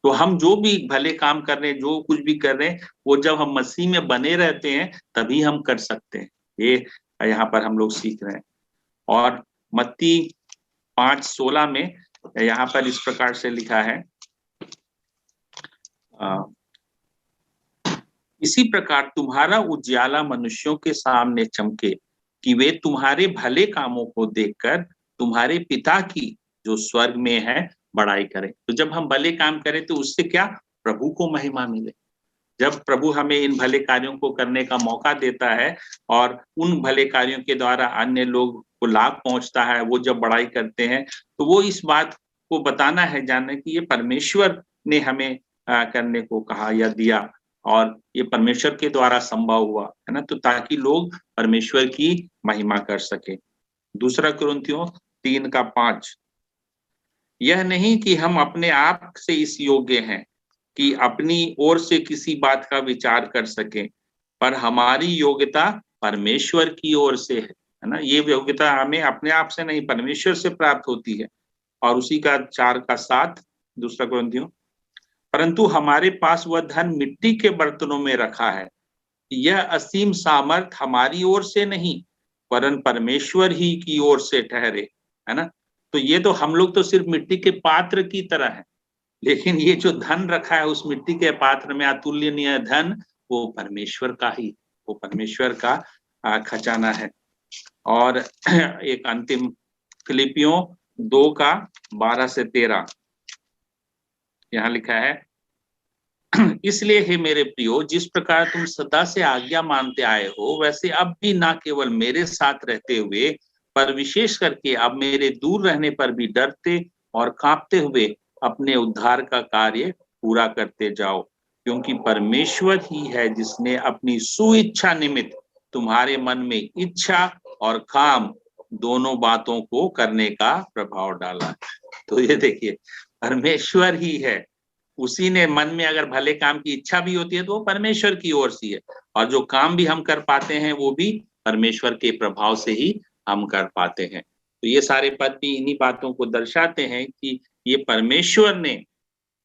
तो हम जो भी भले काम कर रहे हैं, जो कुछ भी कर रहे हैं, वो जब हम मसीह में बने रहते हैं तभी हम कर सकते हैं। ये यहाँ पर हम लोग सीख रहे हैं। और मत्ती 5:16 में यहाँ पर इस प्रकार से लिखा है, इसी प्रकार तुम्हारा उजियाला मनुष्यों के सामने चमके कि वे तुम्हारे भले कामों को देखकर तुम्हारे पिता की जो स्वर्ग में है बड़ाई करें। तो जब हम भले काम करें तो उससे क्या, प्रभु को महिमा मिले। जब प्रभु हमें इन भले कार्यों को करने का मौका देता है और उन भले कार्यों के द्वारा अन्य लोग को लाभ पहुंचता है, वो जब बड़ाई करते हैं, तो वो इस बात को बताना है, जानना कि ये परमेश्वर ने हमें करने को कहा या दिया, और ये परमेश्वर के द्वारा संभव हुआ है ना, तो ताकि लोग परमेश्वर की महिमा कर सके। दूसरा कुरिन्थियों 3:5, यह नहीं कि हम अपने आप से इस योग्य हैं कि अपनी ओर से किसी बात का विचार कर सकें, पर हमारी योग्यता परमेश्वर की ओर से है ना। ये योग्यता हमें अपने आप से नहीं, परमेश्वर से प्राप्त होती है। और उसी का 4:7 दूसरा कुरिन्थियों, परंतु हमारे पास वह धन मिट्टी के बर्तनों में रखा है, यह असीम सामर्थ हमारी ओर से नहीं वरन परमेश्वर ही की ओर से ठहरे, है ना। तो ये तो हम लोग तो सिर्फ मिट्टी के पात्र की तरह है, लेकिन ये जो धन रखा है उस मिट्टी के पात्र में, अतुलनीय धन, वो परमेश्वर का ही, वो परमेश्वर का खजाना है। और एक अंतिम फिलिपियों 2:12-13 यहाँ लिखा है, इसलिए हे मेरे प्रियो, जिस प्रकार तुम सदा से आज्ञा मानते आए हो, वैसे अब भी ना केवल मेरे साथ रहते हुए, पर विशेष करके अब मेरे दूर रहने पर भी डरते और कांपते हुए अपने उद्धार का कार्य पूरा करते जाओ, क्योंकि परमेश्वर ही है जिसने अपनी सुइच्छा निमित्त तुम्हारे मन में इच्छा और काम दोनों बातों को करने का प्रभाव डाला। तो ये देखिए, परमेश्वर ही है, उसी ने मन में अगर भले काम की इच्छा भी होती है तो वो परमेश्वर की ओर से है, और जो काम भी हम कर पाते हैं वो भी परमेश्वर के प्रभाव से ही हम कर पाते हैं। तो ये सारे पद भी इन्हीं बातों को दर्शाते हैं कि ये परमेश्वर ने,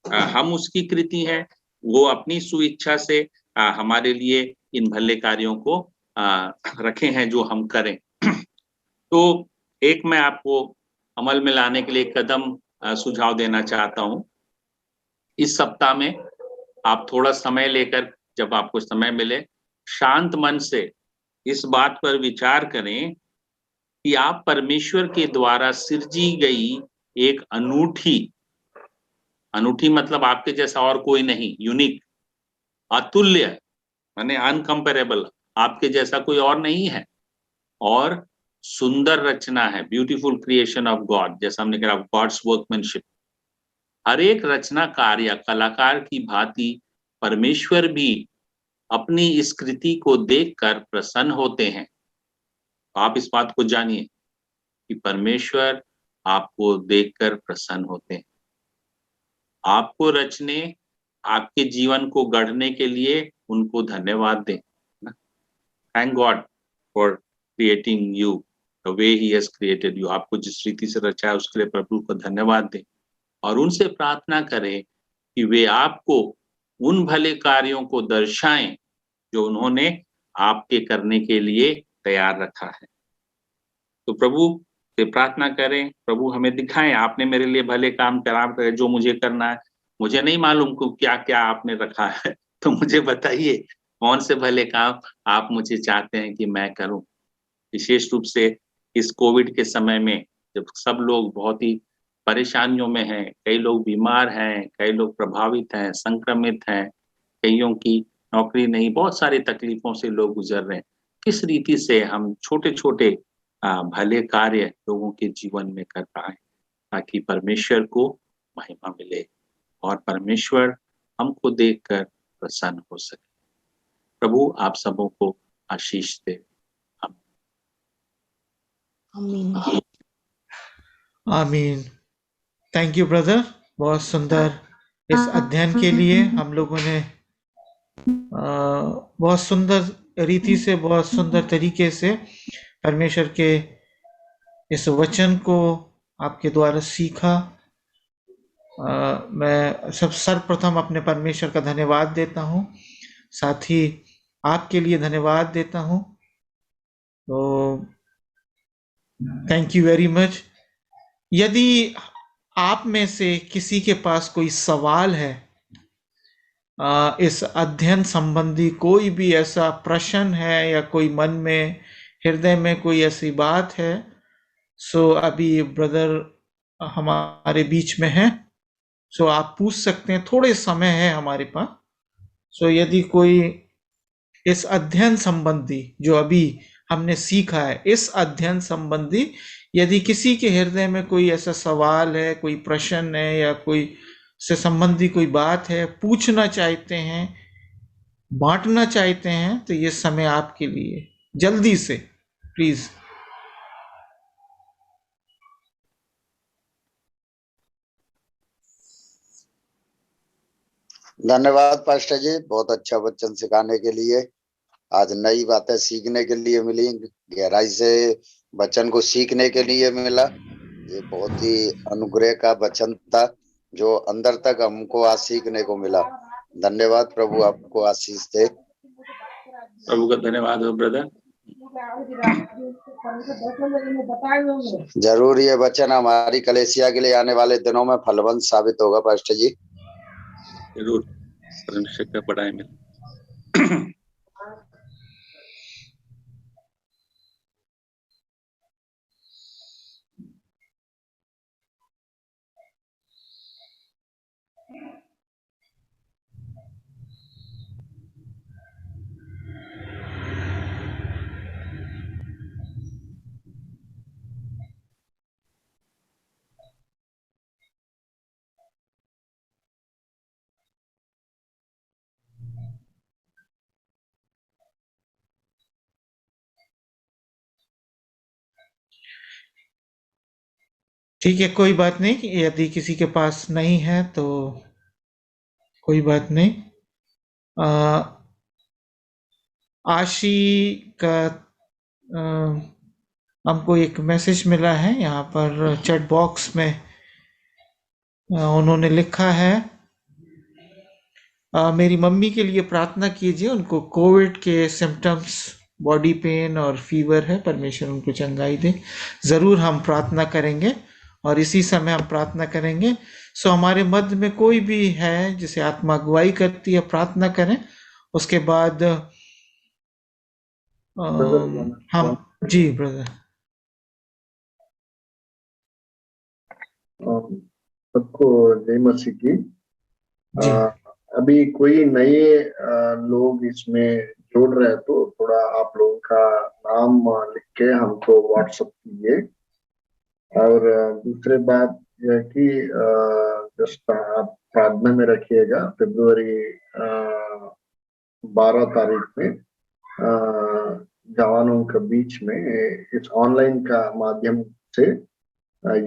हम उसकी कृति हैं, वो अपनी सुइच्छा से हमारे लिए इन भले कार्यों को रखे हैं जो हम करें। तो एक मैं आपको अमल में लाने के लिए कदम सुझाव देना चाहता हूं। इस सप्ताह में आप थोड़ा समय लेकर, जब आपको समय मिले, शांत मन से इस बात पर विचार करें कि आप परमेश्वर के द्वारा सृजी गई एक अनूठी मतलब आपके जैसा और कोई नहीं, यूनिक, अतुल्य, माने अनकंपेरेबल, आपके जैसा कोई और नहीं है, और सुंदर रचना है, ब्यूटीफुल क्रिएशन ऑफ गॉड, जैसा हमने कहा गॉड्स वर्कमैनशिप। हर एक रचना कार्य कलाकार की भांति परमेश्वर भी अपनी इस कृति को देखकर प्रसन्न होते हैं। आप इस बात को जानिए कि परमेश्वर आपको देखकर प्रसन्न होते हैं। आपको रचने, आपके जीवन को गढ़ने के लिए उनको धन्यवाद दें। Thank God for creating you the way he has created you. आपको जिस रीति से रचा है उसके लिए प्रभु को धन्यवाद दें, और उनसे प्रार्थना करें कि वे आपको उन भले कार्यों को दर्शाएं जो उन्होंने आपके करने के लिए तैयार रखा है। तो प्रभु से प्रार्थना करें, प्रभु हमें दिखाएं, आपने मेरे लिए भले काम करा जो मुझे करना है। मुझे नहीं मालूम को क्या क्या आपने रखा है, तो मुझे बताइए कौन से भले काम आप मुझे चाहते हैं कि मैं करूं। विशेष रूप से इस कोविड के समय में, जब सब लोग बहुत ही परेशानियों में हैं, कई लोग बीमार हैं, कई लोग प्रभावित हैं, संक्रमित हैं, कईयों की नौकरी नहीं, बहुत सारी तकलीफों से लोग गुजर रहे हैं। किस रीति से हम छोटे छोटे भले कार्य लोगों के जीवन में कर पाए, ताकि परमेश्वर को महिमा मिले और परमेश्वर हमको देखकर प्रसन्न हो सके। प्रभु आप सबों को आशीष दे। आमीन। आमीन। थैंक यू ब्रदर, बहुत सुंदर इस अध्ययन के लिए। हम लोगों ने बहुत सुंदर रीति से, बहुत सुंदर तरीके से परमेश्वर के इस वचन को आपके द्वारा सीखा। मैं सर्वप्रथम अपने परमेश्वर का धन्यवाद देता हूँ, साथ ही आपके लिए धन्यवाद देता हूँ। तो थैंक यू वेरी मच। यदि आप में से किसी के पास कोई सवाल है, इस अध्ययन संबंधी कोई भी ऐसा प्रश्न है, या कोई मन में, हृदय में कोई ऐसी बात है, सो अभी ब्रदर हमारे बीच में है, सो आप पूछ सकते हैं। थोड़े समय है हमारे पास। सो यदि कोई इस अध्ययन संबंधी जो अभी हमने सीखा है, इस अध्ययन संबंधी यदि किसी के हृदय में कोई ऐसा सवाल है, कोई प्रश्न है, या कोई से संबंधी कोई बात है, पूछना चाहते हैं, बांटना चाहते हैं तो ये समय आपके लिए, जल्दी से प्लीज। धन्यवाद पास्टर जी, बहुत अच्छा वचन सिखाने के लिए। आज नई बातें सीखने के लिए मिली, गहराई से वचन को सीखने के लिए मिला। ये बहुत ही अनुग्रह का वचन था जो अंदर तक हमको आज सीखने को मिला। धन्यवाद, प्रभु आपको आशीष दे। प्रभु का धन्यवाद हो ब्रदर। जरूर ये वचन हमारी कलेसिया के लिए आने वाले दिनों में फलवंत साबित होगा पास्टर जी। जरूर, परमेश्वर का बड़ाई मिले। ठीक है, कोई बात नहीं, यदि किसी के पास नहीं है तो कोई बात नहीं। आशी का हमको एक मैसेज मिला है यहाँ पर चैट बॉक्स में। उन्होंने लिखा है, मेरी मम्मी के लिए प्रार्थना कीजिए, उनको कोविड के सिम्टम्स, बॉडी पेन और फीवर है, परमेश्वर उनको चंगाई दे। जरूर हम प्रार्थना करेंगे और इसी समय हम प्रार्थना करेंगे। सो हमारे मध्य में कोई भी है जिसे आत्मा अगुवाई करती है, प्रार्थना करें। उसके बाद हम जी ब्रदर। सबको जय मसीह की। जी। अभी कोई नए लोग इसमें जोड़ रहे हैं तो थोड़ा आप लोगों का नाम लिख के हमको व्हाट्सएप कीजिए। और दूसरी बात यह है कि जस्ट आप प्रार्थना में रखिएगा। फरवरी 12 तारीख में जवानों के बीच में इस ऑनलाइन का माध्यम से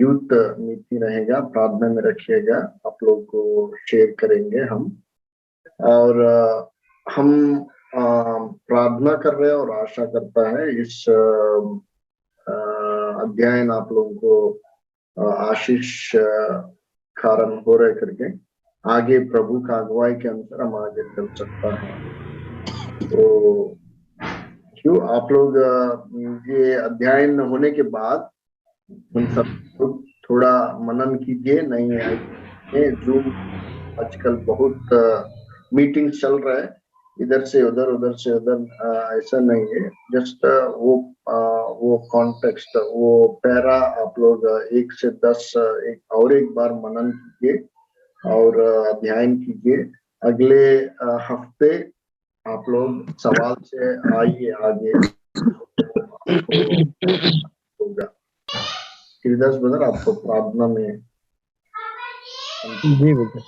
यूथ मीटिंग रहेगा। प्रार्थना में रखिएगा, आप लोग को शेयर करेंगे हम। और हम प्रार्थना कर रहे हैं और आशा करता है इस अध्ययन आप लोगों को आशीष कारण हो रहे करके आगे प्रभु का अगुवाई के अनुसार हम आगे चल सकता है। तो क्यों आप लोग ये अध्ययन होने के बाद उन सब थोड़ा मनन कीजिए। नहीं है जूम आजकल बहुत मीटिंग चल रहा है, इधर से उधर उधर से उधर, ऐसा नहीं है। जस्ट वो कॉन्टेक्स्ट, वो पैरा आप लोग 1 से 10 एक बार मनन कीजिए और अध्ययन कीजिए। अगले हफ्ते आप लोग सवाल से आइए आगे होगा। किरदास ब्रदर आपको प्रार्थना में जी बेटा,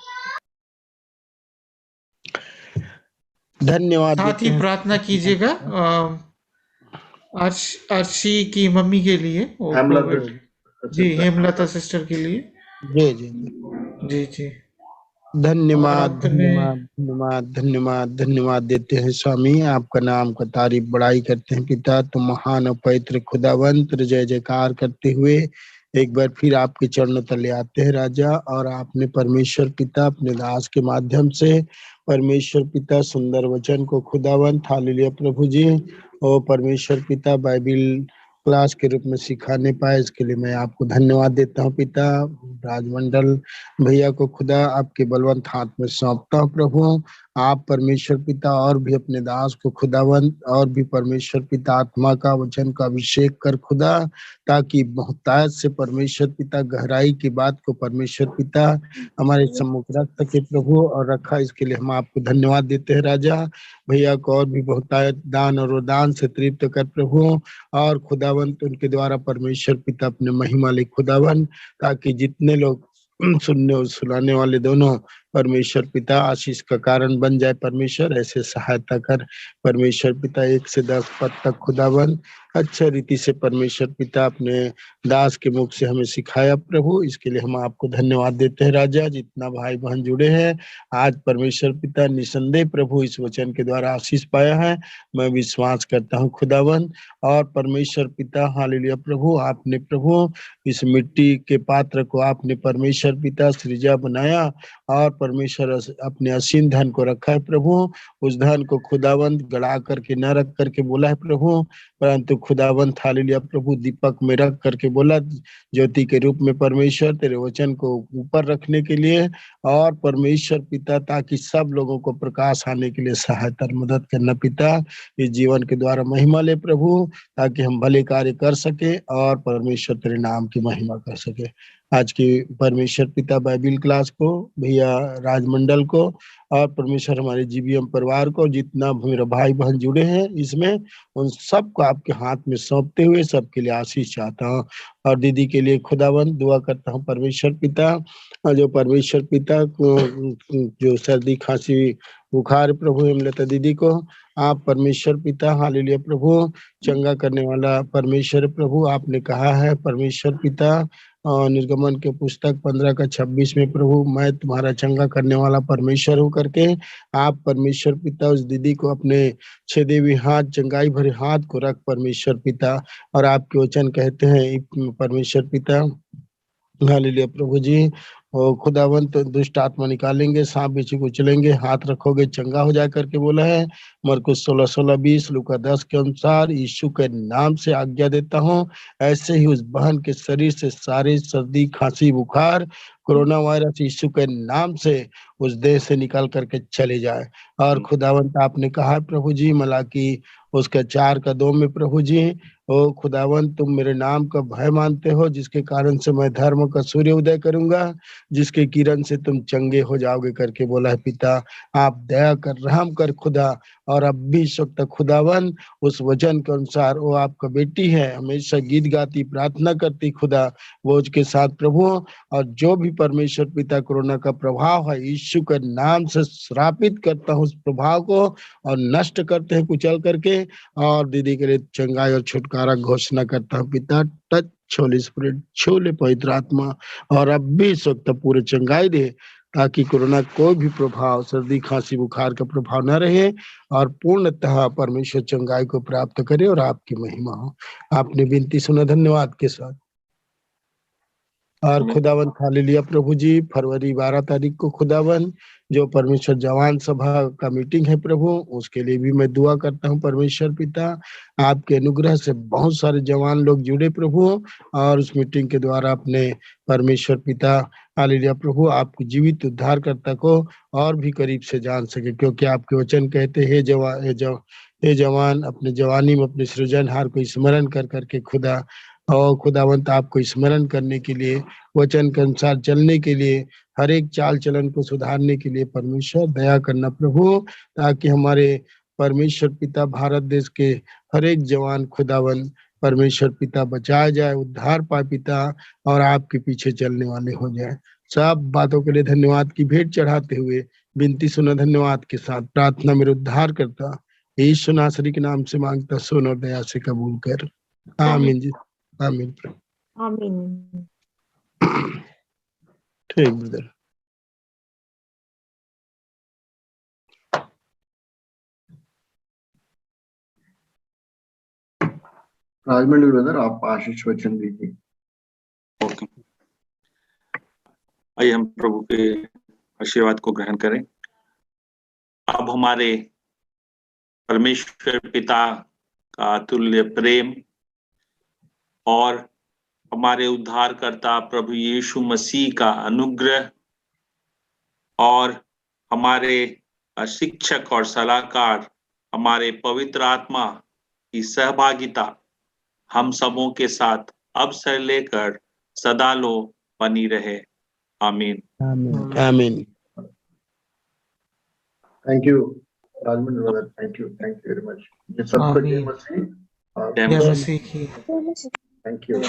धन्यवाद। साथ ही प्रार्थना कीजिएगा अर्शी की मम्मी के लिए, जी हेमलता सिस्टर के लिए। जी जी जी जी। धन्यवाद धन्यवाद धन्यवाद धन्यवाद धन्यवाद देते हैं स्वामी, आपका नाम का तारीफ बड़ाई करते हैं पिता। तुम महान और पवित्र खुदावंत, जय जयकार करते हुए एक बार फिर आपके चरणों तले आते हैं राजा। और आपने परमेश्वर पिता अपने दास के माध्यम से परमेश्वर पिता सुंदर वचन को खुदावंत, हालेलुया प्रभु जी, और परमेश्वर पिता बाइबिल क्लास के रूप में सिखाने पाए, इसके लिए मैं आपको धन्यवाद देता हूँ पिता। राजमंडल भैया को खुदा आपके बलवंत हाथ में सौंपता हूँ प्रभु। आप परमेश्वर पिता और भी अपने दास को खुदावंत और भी परमेश्वर पिता आत्मा का वचन का अभिषेक कर खुदा, ताकि मोहताज से परमेश्वर पिता गहराई की बात को परमेश्वर पिता हमारे सम्मुख रख सके प्रभु, और रखा, इसके लिए हम आपको धन्यवाद देते हैं राजा। भैया को और भी बहुतायत दान और वरदान से तृप्त कर प्रभु, और खुदावंत उनके द्वारा परमेश्वर पिता अपने महिमा ले खुदावन, ताकि जितने लोग सुनने और सुनाने वाले दोनों परमेश्वर पिता आशीष का कारण बन जाए। परमेश्वर ऐसे सहायता कर परमेश्वर पिता 1 से 10 पद तक खुदावन अच्छे रीति से परमेश्वर पिता अपने दास के मुख से हमें सिखाया प्रभु, इसके लिए हम आपको धन्यवाद देते हैं राजा। जितना भाई बहन जुड़े हैं आज परमेश्वर पिता निसंदेह प्रभु इस वचन के द्वारा आशीष पाया है, मैं विश्वास करता हूँ खुदावन। और परमेश्वर पिता हालेलुया प्रभु, आपने प्रभु इस मिट्टी के पात्र को आपने परमेश्वर पिता सृजा बनाया और परमेश्वर अपने असीम धन को रखा है प्रभु। उस धन को खुदावंत गड़ा करके न रख करके बोला है प्रभु, परंतु खुदावंत हालेलुया प्रभु दीपक में रख करके बोला ज्योति के रूप में परमेश्वर तेरे वचन को ऊपर रखने के लिए और परमेश्वर पिता ताकि सब लोगों को प्रकाश आने के लिए सहायता और मदद करना पिता। इस जीवन के द्वारा महिमा ले प्रभु ताकि हम भले कार्य कर सके और परमेश्वर तेरे नाम की महिमा कर सके। आज की परमेश्वर पिता बाइबिल क्लास को भैया राजमंडल को और परमेश्वर हमारे जीवीएम परिवार को जितना मेरे भाई बहन जुड़े हैं इसमें उन सबको आपके हाथ में सौंपते हुए सबके लिए आशीष चाहता हूँ। और दीदी के लिए खुदावंद दुआ करता हूँ परमेश्वर पिता, और जो परमेश्वर पिता को जो सर्दी खांसी बुखार प्रभु हेमलता दीदी को आप परमेश्वर पिता हालेलुया प्रभु चंगा करने वाला परमेश्वर प्रभु, आपने कहा है परमेश्वर पिता निर्गमन के पुस्तक 15 का 26 में प्रभु मैं तुम्हारा चंगा करने वाला परमेश्वर हूँ करके आप परमेश्वर पिता उस दीदी को अपने छेदे हुए हाथ चंगाई भरे हाथ को रख परमेश्वर पिता। और आपके वचन कहते हैं परमेश्वर पिता हालेलुया प्रभु जी और खुदावंत दुष्ट आत्मा निकालेंगे, सांप बिच्छू को चलेंगे, हाथ रखोगे चंगा हो जा करके बोला है। मरकुस 16:20 लूका 10 के अनुसार यीशु के नाम से आज्ञा देता हूँ ऐसे ही उस बहन के शरीर से सारे सर्दी खांसी बुखार कोरोना वायरस यीशु के नाम से उस देह से निकल करके चले जाए। और खुदावंत आपने कहा प्रभु जी मलाकी उसका 4:2 में प्रभु जी ओ खुदावंत तुम मेरे नाम का भय मानते हो जिसके कारण से मैं धर्म का सूर्य उदय करूंगा, जिसके किरण से तुम चंगे हो जाओगे करके बोला है पिता। आप दया कर रहम कर खुदा और अब भी इस वक्त खुदावन उस वचन के अनुसार वो आपका बेटी है हमेशा गीत गाती प्रार्थना करती खुदा बोझ के साथ प्रभु। और जो भी परमेश्वर पिता कोरोना का प्रभाव है यीशु के नाम से श्रापित करता हूँ उस प्रभाव को और नष्ट करते हैं कुचल करके और दीदी के लिए चंगाई और छुटकारा घोषणा करता हूँ पिता। टच होली स्पिरिट छोले पवित्र आत्मा और अब भी इस वक्त पूरे चंगाई दे ताकि कोरोना कोई भी प्रभाव सर्दी खांसी बुखार का प्रभाव न रहे और पूर्णतः परमेश्वर चंगाई को प्राप्त करे और आपकी महिमा हो। आपने विनती सुना धन्यवाद के साथ। और खुदावन हालेलुया प्रभु जी फरवरी 12 तारीख को खुदावन जो परमेश्वर जवान सभा का मीटिंग है प्रभु उसके लिए भी मैं दुआ करता हूँ परमेश्वर पिता। आपके अनुग्रह से बहुत सारे जवान लोग जुड़े प्रभु और उस मीटिंग के द्वारा अपने परमेश्वर पिता हालेलुया प्रभु आपके जीवित उद्धारकर्ता को और भी करीब से जान सके, क्योंकि आपके वचन कहते हे जवान अपने जवानी में अपने सृजनहार को स्मरण कर करके खुदा और खुदावंत आपको स्मरण करने के लिए वचन के अनुसार चलने के लिए हर एक चाल चलन को सुधारने के लिए परमेश्वर दया करना प्रभु, ताकि हमारे परमेश्वर पिता भारत देश के हर एक जवान खुदावन परमेश्वर पिता बचाया जाए उद्धार पाए पिता और आपके पीछे चलने वाले हो जाए। सब बातों के लिए धन्यवाद की भेंट चढ़ाते हुए विनती सुना धन्यवाद के साथ प्रार्थना मेरे उद्धार करता यीशु नासरी के नाम से मांगता सुन और दया से कबूल कर। आमीन जी आमीन आमीन। ठीक ब्रदर। राजमंडल ब्रदर आप आशीष वचन दीजिए। ओके, आइए हम प्रभु के आशीर्वाद को ग्रहण करें। अब हमारे परमेश्वर पिता का अतुल्य प्रेम और हमारे उद्धारकर्ता प्रभु यीशु मसीह का अनुग्रह और हमारे शिक्षक और सलाहकार हमारे पवित्र आत्मा की सहभागिता हम सबों के साथ अब से लेकर सदा लो बनी रहे। आमीन आमीन आमीन। Thank you Rajmandal brother, thank you very much. सबको जय मसीह। जय मसीह की। Thank you.